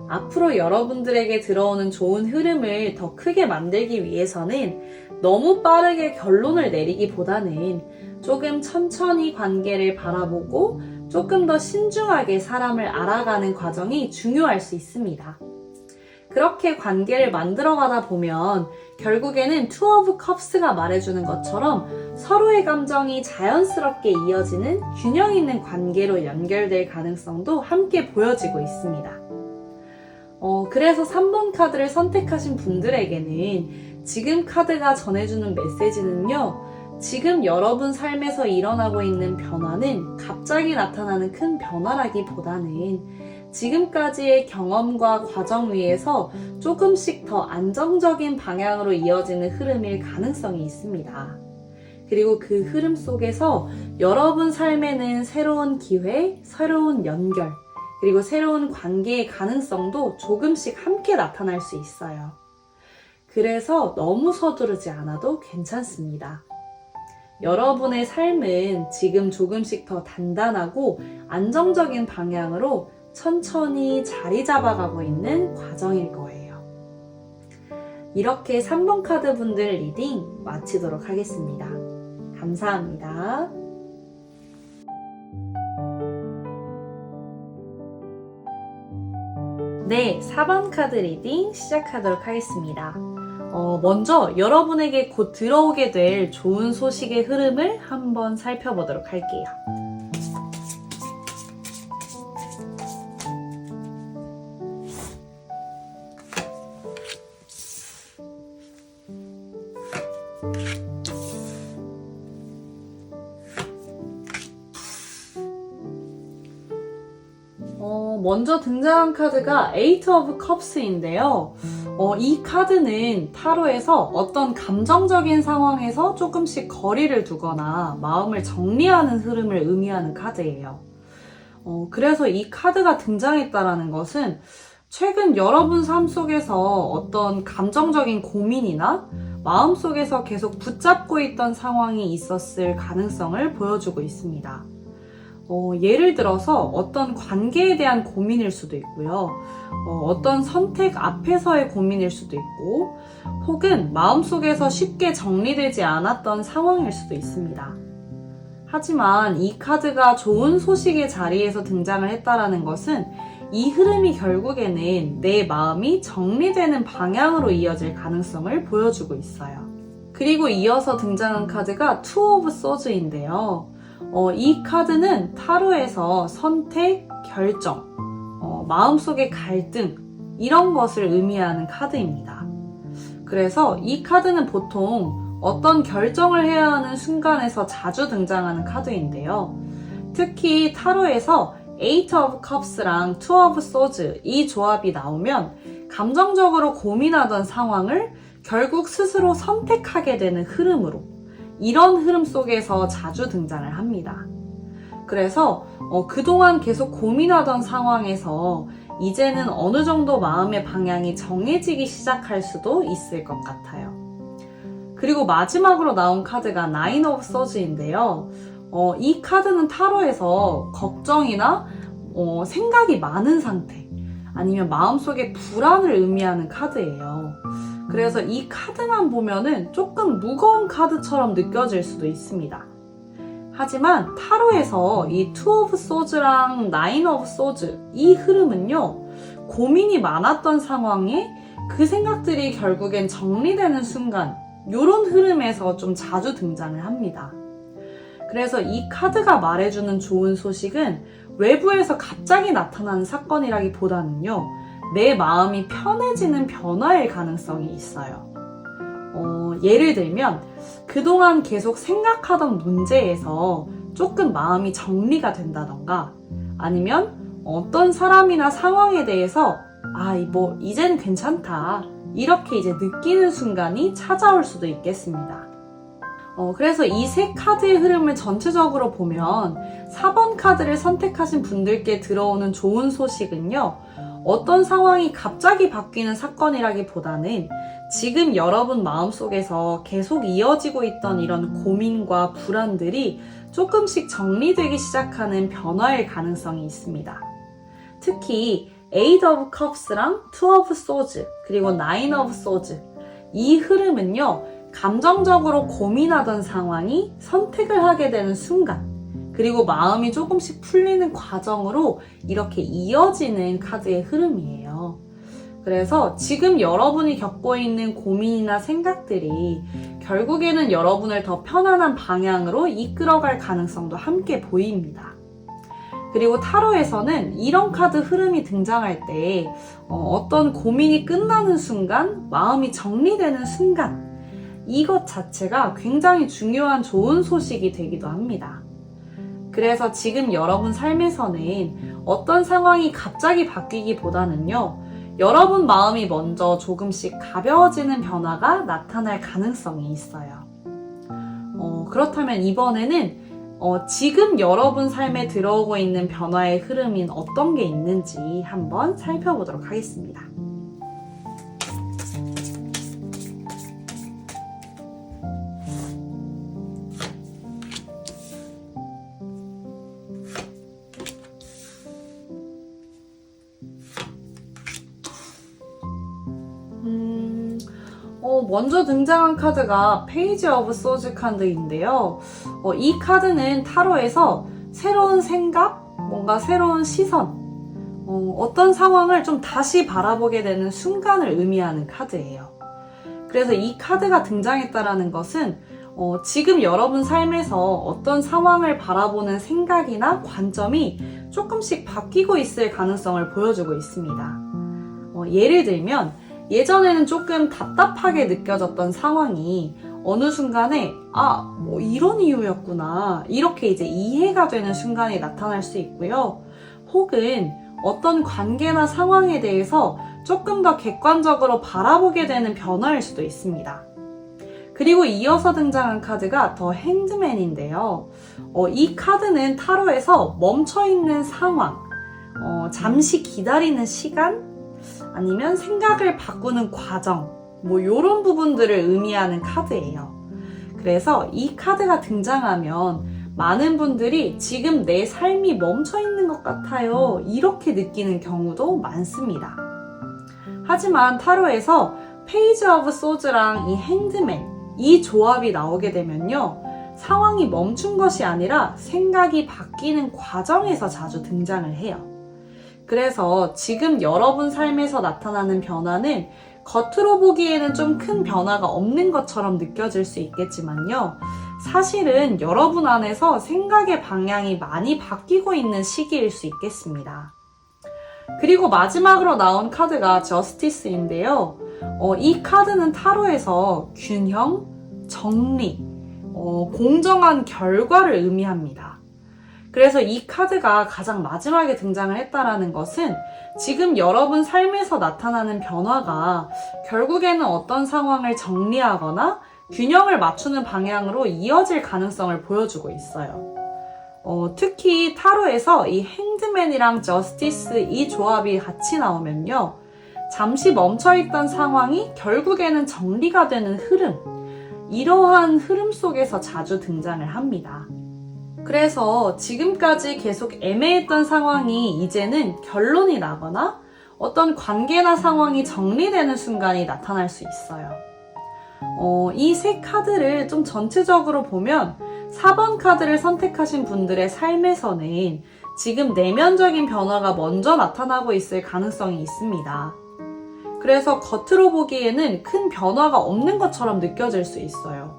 앞으로 여러분들에게 들어오는 좋은 흐름을 더 크게 만들기 위해서는 너무 빠르게 결론을 내리기보다는 조금 천천히 관계를 바라보고 조금 더 신중하게 사람을 알아가는 과정이 중요할 수 있습니다. 그렇게 관계를 만들어가다 보면 결국에는 투 오브 컵스가 말해주는 것처럼 서로의 감정이 자연스럽게 이어지는 균형 있는 관계로 연결될 가능성도 함께 보여지고 있습니다. 그래서 3번 카드를 선택하신 분들에게는 지금 카드가 전해주는 메시지는요, 지금 여러분 삶에서 일어나고 있는 변화는 갑자기 나타나는 큰 변화라기보다는 지금까지의 경험과 과정 위에서 조금씩 더 안정적인 방향으로 이어지는 흐름일 가능성이 있습니다. 그리고 그 흐름 속에서 여러분 삶에는 새로운 기회, 새로운 연결, 그리고 새로운 관계의 가능성도 조금씩 함께 나타날 수 있어요. 그래서 너무 서두르지 않아도 괜찮습니다. 여러분의 삶은 지금 조금씩 더 단단하고 안정적인 방향으로 천천히 자리 잡아가고 있는 과정일 거예요. 이렇게 3번 카드 분들 리딩 마치도록 하겠습니다. 감사합니다. 네, 4번 카드 리딩 시작하도록 하겠습니다. 먼저 여러분에게 곧 들어오게 될 좋은 소식의 흐름을 한번 살펴보도록 할게요. 먼저 등장한 카드가 Eight of Cups인데요. 이 카드는 타로에서 어떤 감정적인 상황에서 조금씩 거리를 두거나 마음을 정리하는 흐름을 의미하는 카드예요. 그래서 이 카드가 등장했다라는 것은 최근 여러분 삶 속에서 어떤 감정적인 고민이나 마음속에서 계속 붙잡고 있던 상황이 있었을 가능성을 보여주고 있습니다. 예를 들어서 어떤 관계에 대한 고민일 수도 있고요. 어떤 선택 앞에서의 고민일 수도 있고, 혹은 마음속에서 쉽게 정리되지 않았던 상황일 수도 있습니다. 하지만 이 카드가 좋은 소식의 자리에서 등장을 했다라는 것은 이 흐름이 결국에는 내 마음이 정리되는 방향으로 이어질 가능성을 보여주고 있어요. 그리고 이어서 등장한 카드가 Two of Swords인데요. 이 카드는 타로에서 선택, 결정, 마음속의 갈등, 이런 것을 의미하는 카드입니다. 그래서 이 카드는 보통 어떤 결정을 해야 하는 순간에서 자주 등장하는 카드인데요. 특히 타로에서 Eight of Cups랑 Two of Swords 이 조합이 나오면 감정적으로 고민하던 상황을 결국 스스로 선택하게 되는 흐름으로, 이런 흐름 속에서 자주 등장을 합니다. 그래서 그동안 계속 고민하던 상황에서 이제는 어느 정도 마음의 방향이 정해지기 시작할 수도 있을 것 같아요. 그리고 마지막으로 나온 카드가 Nine of Swords인데요. 이 카드는 타로에서 걱정이나 생각이 많은 상태, 아니면 마음속의 불안을 의미하는 카드예요. 그래서 이 카드만 보면은 조금 무거운 카드처럼 느껴질 수도 있습니다. 하지만 타로에서 이 Two of Swords랑 Nine of Swords 이 흐름은요, 고민이 많았던 상황에 그 생각들이 결국엔 정리되는 순간, 이런 흐름에서 좀 자주 등장을 합니다. 그래서 이 카드가 말해주는 좋은 소식은 외부에서 갑자기 나타나는 사건이라기보다는요, 내 마음이 편해지는 변화일 가능성이 있어요. 예를 들면 그동안 계속 생각하던 문제에서 조금 마음이 정리가 된다던가, 아니면 어떤 사람이나 상황에 대해서 이젠 괜찮다, 이렇게 이제 느끼는 순간이 찾아올 수도 있겠습니다. 그래서 이 세 카드의 흐름을 전체적으로 보면 4번 카드를 선택하신 분들께 들어오는 좋은 소식은요, 어떤 상황이 갑자기 바뀌는 사건이라기보다는 지금 여러분 마음속에서 계속 이어지고 있던 이런 고민과 불안들이 조금씩 정리되기 시작하는 변화일 가능성이 있습니다. 특히 Eight of Cups랑 Two of Swords 그리고 Nine of Swords 이 흐름은요, 감정적으로 고민하던 상황이 선택을 하게 되는 순간, 그리고 마음이 조금씩 풀리는 과정으로 이렇게 이어지는 카드의 흐름이에요. 그래서 지금 여러분이 겪고 있는 고민이나 생각들이 결국에는 여러분을 더 편안한 방향으로 이끌어갈 가능성도 함께 보입니다. 그리고 타로에서는 이런 카드 흐름이 등장할 때 어떤 고민이 끝나는 순간, 마음이 정리되는 순간, 이것 자체가 굉장히 중요한 좋은 소식이 되기도 합니다. 그래서 지금 여러분 삶에서는 어떤 상황이 갑자기 바뀌기보다는요, 여러분 마음이 먼저 조금씩 가벼워지는 변화가 나타날 가능성이 있어요. 그렇다면 이번에는 지금 여러분 삶에 들어오고 있는 변화의 흐름인 어떤 게 있는지 한번 살펴보도록 하겠습니다. 먼저 등장한 카드가 페이지 오브 소즈 카드인데요. 이 카드는 타로에서 새로운 생각, 뭔가 새로운 시선, 어떤 상황을 좀 다시 바라보게 되는 순간을 의미하는 카드예요. 그래서 이 카드가 등장했다라는 것은 지금 여러분 삶에서 어떤 상황을 바라보는 생각이나 관점이 조금씩 바뀌고 있을 가능성을 보여주고 있습니다. 예를 들면 예전에는 조금 답답하게 느껴졌던 상황이 어느 순간에 이런 이유였구나, 이렇게 이제 이해가 되는 순간이 나타날 수 있고요. 혹은 어떤 관계나 상황에 대해서 조금 더 객관적으로 바라보게 되는 변화일 수도 있습니다. 그리고 이어서 등장한 카드가 더 행드맨인데요. 이 카드는 타로에서 멈춰있는 상황, 잠시 기다리는 시간, 아니면 생각을 바꾸는 과정, 이런 부분들을 의미하는 카드예요. 그래서 이 카드가 등장하면 많은 분들이 지금 내 삶이 멈춰있는 것 같아요, 이렇게 느끼는 경우도 많습니다. 하지만 타로에서 페이지 오브 소즈랑 이 핸드맨, 이 조합이 나오게 되면요, 상황이 멈춘 것이 아니라 생각이 바뀌는 과정에서 자주 등장을 해요. 그래서 지금 여러분 삶에서 나타나는 변화는 겉으로 보기에는 좀 큰 변화가 없는 것처럼 느껴질 수 있겠지만요, 사실은 여러분 안에서 생각의 방향이 많이 바뀌고 있는 시기일 수 있겠습니다. 그리고 마지막으로 나온 카드가 저스티스인데요. 이 카드는 타로에서 균형, 정리, 공정한 결과를 의미합니다. 그래서 이 카드가 가장 마지막에 등장을 했다라는 것은 지금 여러분 삶에서 나타나는 변화가 결국에는 어떤 상황을 정리하거나 균형을 맞추는 방향으로 이어질 가능성을 보여주고 있어요. 특히 타로에서 이 행드맨이랑 저스티스 이 조합이 같이 나오면요, 잠시 멈춰있던 상황이 결국에는 정리가 되는 흐름, 이러한 흐름 속에서 자주 등장을 합니다. 그래서 지금까지 계속 애매했던 상황이 이제는 결론이 나거나 어떤 관계나 상황이 정리되는 순간이 나타날 수 있어요. 이 세 카드를 좀 전체적으로 보면 4번 카드를 선택하신 분들의 삶에서는 지금 내면적인 변화가 먼저 나타나고 있을 가능성이 있습니다. 그래서 겉으로 보기에는 큰 변화가 없는 것처럼 느껴질 수 있어요.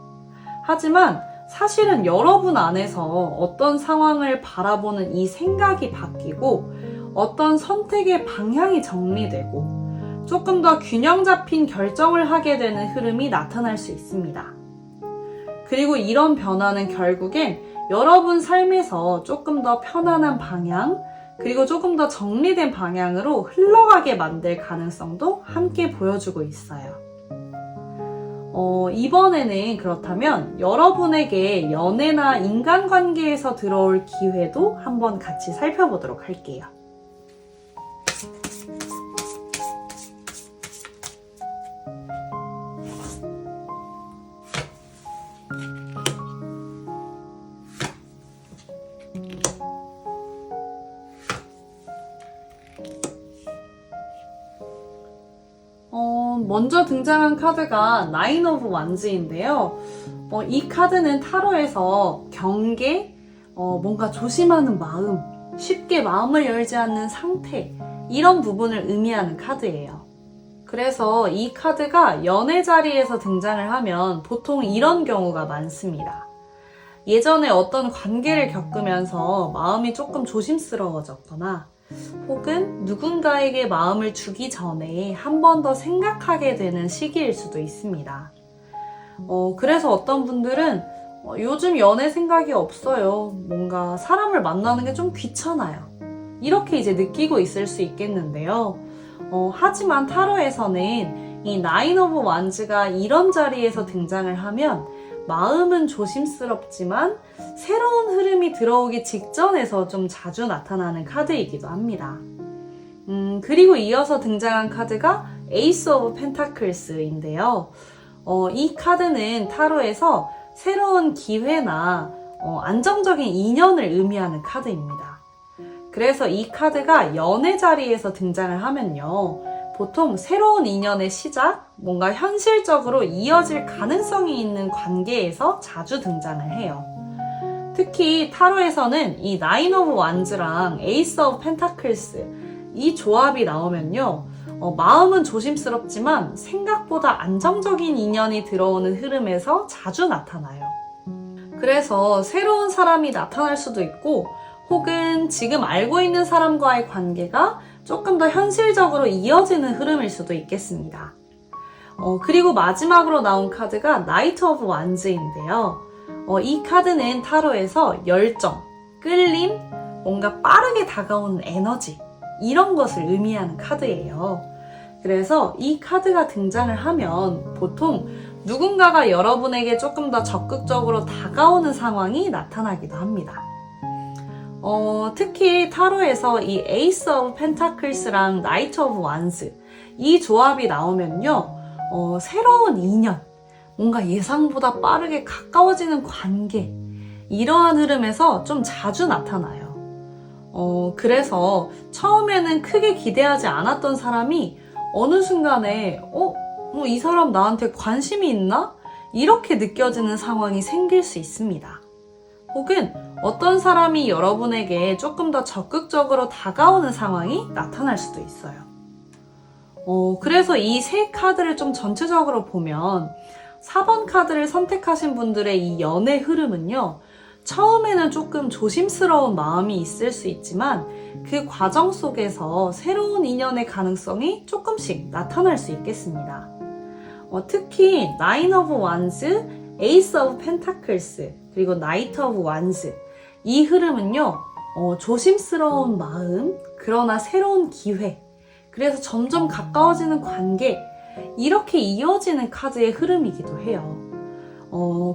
하지만 사실은 여러분 안에서 어떤 상황을 바라보는 이 생각이 바뀌고 어떤 선택의 방향이 정리되고 조금 더 균형 잡힌 결정을 하게 되는 흐름이 나타날 수 있습니다. 그리고 이런 변화는 결국엔 여러분 삶에서 조금 더 편안한 방향, 그리고 조금 더 정리된 방향으로 흘러가게 만들 가능성도 함께 보여주고 있어요. 이번에는 그렇다면 여러분에게 연애나 인간관계에서 들어올 기회도 한번 같이 살펴보도록 할게요. 먼저 등장한 카드가 나인 오브 완즈인데요. 이 카드는 타로에서 경계, 뭔가 조심하는 마음, 쉽게 마음을 열지 않는 상태, 이런 부분을 의미하는 카드예요. 그래서 이 카드가 연애 자리에서 등장을 하면 보통 이런 경우가 많습니다. 예전에 어떤 관계를 겪으면서 마음이 조금 조심스러워졌거나 혹은 누군가에게 마음을 주기 전에 한 번 더 생각하게 되는 시기일 수도 있습니다. 그래서 어떤 분들은 요즘 연애 생각이 없어요. 뭔가 사람을 만나는 게 좀 귀찮아요. 이렇게 이제 느끼고 있을 수 있겠는데요. 하지만 타로에서는 이 나인 오브 완즈가 이런 자리에서 등장을 하면 마음은 조심스럽지만 새로운 흐름이 들어오기 직전에서 좀 자주 나타나는 카드이기도 합니다. 그리고 이어서 등장한 카드가 에이스 오브 펜타클스인데요. 이 카드는 타로에서 새로운 기회나 안정적인 인연을 의미하는 카드입니다. 그래서 이 카드가 연애 자리에서 등장을 하면요, 보통 새로운 인연의 시작, 뭔가 현실적으로 이어질 가능성이 있는 관계에서 자주 등장을 해요. 특히 타로에서는 이 나인 오브 완즈랑 에이스 오브 펜타클스 이 조합이 나오면요, 마음은 조심스럽지만 생각보다 안정적인 인연이 들어오는 흐름에서 자주 나타나요. 그래서 새로운 사람이 나타날 수도 있고 혹은 지금 알고 있는 사람과의 관계가 조금 더 현실적으로 이어지는 흐름일 수도 있겠습니다. 그리고 마지막으로 나온 카드가 나이트 오브 완즈인데요. 이 카드는 타로에서 열정, 끌림, 뭔가 빠르게 다가오는 에너지, 이런 것을 의미하는 카드예요. 그래서 이 카드가 등장을 하면 보통 누군가가 여러분에게 조금 더 적극적으로 다가오는 상황이 나타나기도 합니다. 특히 타로에서 이 에이스 오브 펜타클스랑 나이트 오브 완스 이 조합이 나오면요, 새로운 인연, 뭔가 예상보다 빠르게 가까워지는 관계, 이러한 흐름에서 좀 자주 나타나요. 그래서 처음에는 크게 기대하지 않았던 사람이 어느 순간에 이 사람 나한테 관심이 있나? 이렇게 느껴지는 상황이 생길 수 있습니다. 혹은 어떤 사람이 여러분에게 조금 더 적극적으로 다가오는 상황이 나타날 수도 있어요. 그래서 이 세 카드를 좀 전체적으로 보면 4번 카드를 선택하신 분들의 이 연애 흐름은요, 처음에는 조금 조심스러운 마음이 있을 수 있지만 그 과정 속에서 새로운 인연의 가능성이 조금씩 나타날 수 있겠습니다. 특히 나인 오브 완스, 에이스 오브 펜타클스, 그리고 나이트 오브 완스 이 흐름은요, 조심스러운 마음, 그러나 새로운 기회, 그래서 점점 가까워지는 관계, 이렇게 이어지는 카드의 흐름이기도 해요.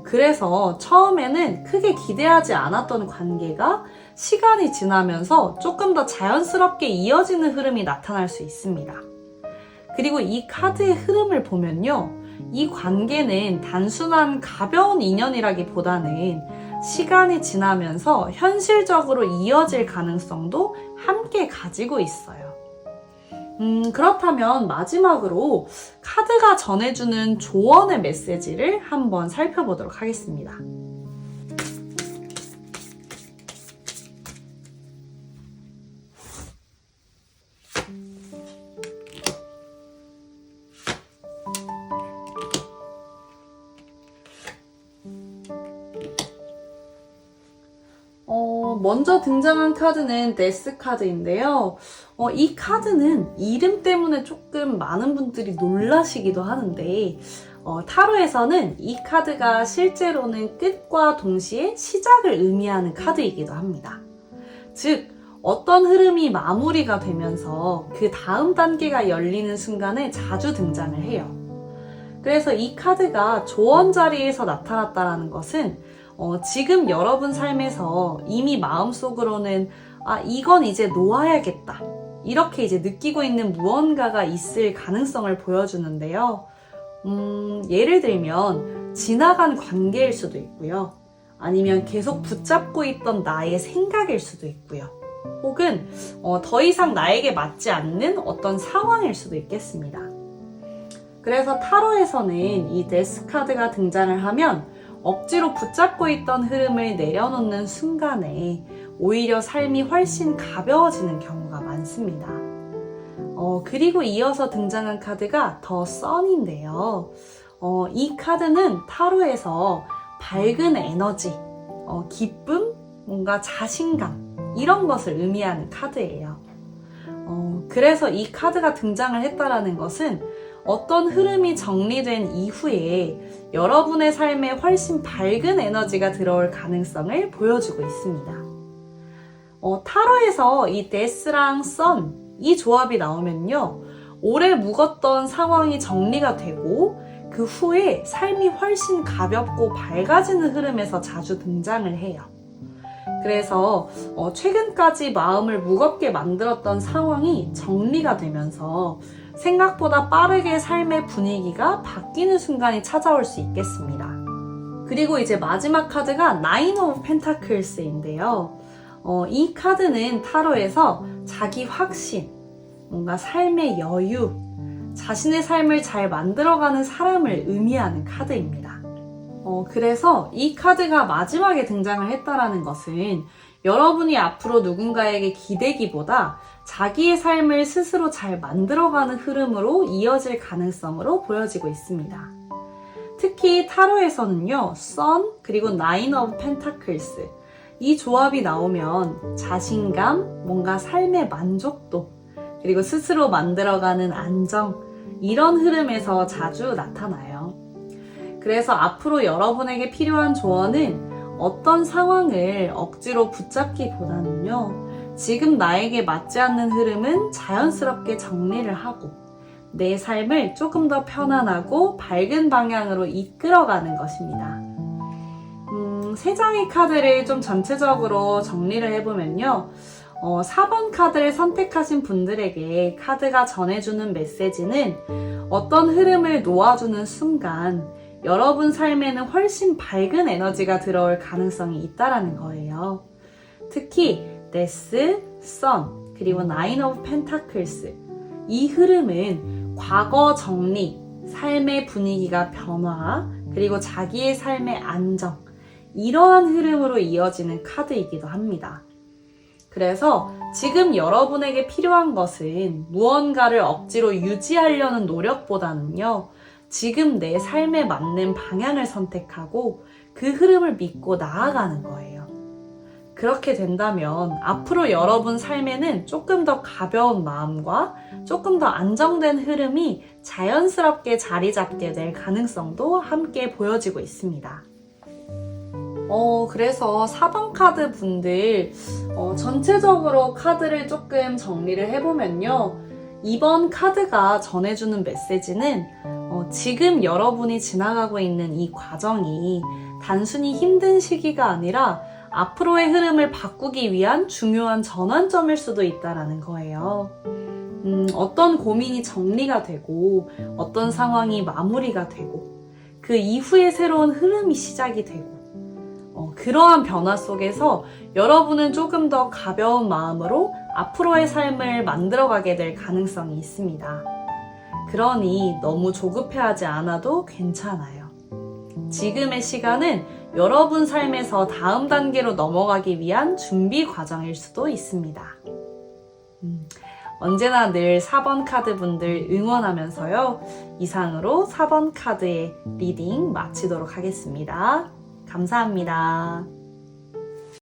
그래서 처음에는 크게 기대하지 않았던 관계가 시간이 지나면서 조금 더 자연스럽게 이어지는 흐름이 나타날 수 있습니다. 그리고 이 카드의 흐름을 보면요, 이 관계는 단순한 가벼운 인연이라기보다는 시간이 지나면서 현실적으로 이어질 가능성도 함께 가지고 있어요. 그렇다면 마지막으로 카드가 전해주는 조언의 메시지를 한번 살펴보도록 하겠습니다. 먼저 등장한 카드는 데스 카드인데요. 이 카드는 이름 때문에 조금 많은 분들이 놀라시기도 하는데, 타로에서는 이 카드가 실제로는 끝과 동시에 시작을 의미하는 카드이기도 합니다. 즉, 어떤 흐름이 마무리가 되면서 그 다음 단계가 열리는 순간에 자주 등장을 해요. 그래서 이 카드가 조언 자리에서 나타났다는 것은 지금 여러분 삶에서 이미 마음속으로는 이건 이제 놓아야겠다, 이렇게 이제 느끼고 있는 무언가가 있을 가능성을 보여주는데요. 예를 들면 지나간 관계일 수도 있고요. 아니면 계속 붙잡고 있던 나의 생각일 수도 있고요. 혹은 더 이상 나에게 맞지 않는 어떤 상황일 수도 있겠습니다. 그래서 타로에서는 이 데스 카드가 등장을 하면 억지로 붙잡고 있던 흐름을 내려놓는 순간에 오히려 삶이 훨씬 가벼워지는 경우가 많습니다. 그리고 이어서 등장한 카드가 더 선인데요. 이 카드는 타로에서 밝은 에너지, 기쁨, 뭔가 자신감, 이런 것을 의미하는 카드예요. 그래서 이 카드가 등장을 했다라는 것은 어떤 흐름이 정리된 이후에 여러분의 삶에 훨씬 밝은 에너지가 들어올 가능성을 보여주고 있습니다. 타로에서 이 데스랑 선, 이 조합이 나오면요, 오래 묵었던 상황이 정리가 되고 그 후에 삶이 훨씬 가볍고 밝아지는 흐름에서 자주 등장을 해요. 그래서 최근까지 마음을 무겁게 만들었던 상황이 정리가 되면서 생각보다 빠르게 삶의 분위기가 바뀌는 순간이 찾아올 수 있겠습니다. 그리고 이제 마지막 카드가 나인 오브 펜타클스인데요. 이 카드는 타로에서 자기 확신, 뭔가 삶의 여유, 자신의 삶을 잘 만들어가는 사람을 의미하는 카드입니다. 그래서 이 카드가 마지막에 등장을 했다라는 것은 여러분이 앞으로 누군가에게 기대기보다 자기의 삶을 스스로 잘 만들어가는 흐름으로 이어질 가능성으로 보여지고 있습니다. 특히 타로에서는요, 선 그리고 나인 오브 펜타클스 이 조합이 나오면 자신감, 뭔가 삶의 만족도, 그리고 스스로 만들어가는 안정, 이런 흐름에서 자주 나타나요. 그래서 앞으로 여러분에게 필요한 조언은 어떤 상황을 억지로 붙잡기보다는요, 지금 나에게 맞지 않는 흐름은 자연스럽게 정리를 하고 내 삶을 조금 더 편안하고 밝은 방향으로 이끌어가는 것입니다. 3장의 카드를 좀 전체적으로 정리를 해보면요. 4번 카드를 선택하신 분들에게 카드가 전해주는 메시지는 어떤 흐름을 놓아주는 순간 여러분 삶에는 훨씬 밝은 에너지가 들어올 가능성이 있다라는 거예요. 특히 데스, 선, 그리고 나인 오브 펜타클스 이 흐름은 과거 정리, 삶의 분위기가 변화, 그리고 자기의 삶의 안정 이러한 흐름으로 이어지는 카드이기도 합니다. 그래서 지금 여러분에게 필요한 것은 무언가를 억지로 유지하려는 노력보다는요, 지금 내 삶에 맞는 방향을 선택하고 그 흐름을 믿고 나아가는 거예요. 그렇게 된다면 앞으로 여러분 삶에는 조금 더 가벼운 마음과 조금 더 안정된 흐름이 자연스럽게 자리 잡게 될 가능성도 함께 보여지고 있습니다. 그래서 4번 카드 분들, 전체적으로 카드를 조금 정리를 해보면요. 이번 카드가 전해주는 메시지는 지금 여러분이 지나가고 있는 이 과정이 단순히 힘든 시기가 아니라 앞으로의 흐름을 바꾸기 위한 중요한 전환점일 수도 있다는 거예요. 어떤 고민이 정리가 되고 어떤 상황이 마무리가 되고 그 이후에 새로운 흐름이 시작이 되고 그러한 변화 속에서 여러분은 조금 더 가벼운 마음으로 앞으로의 삶을 만들어가게 될 가능성이 있습니다. 그러니 너무 조급해하지 않아도 괜찮아요. 지금의 시간은 여러분 삶에서 다음 단계로 넘어가기 위한 준비 과정일 수도 있습니다. 언제나 늘 4번 카드 분들 응원하면서요. 이상으로 4번 카드의 리딩 마치도록 하겠습니다. 감사합니다.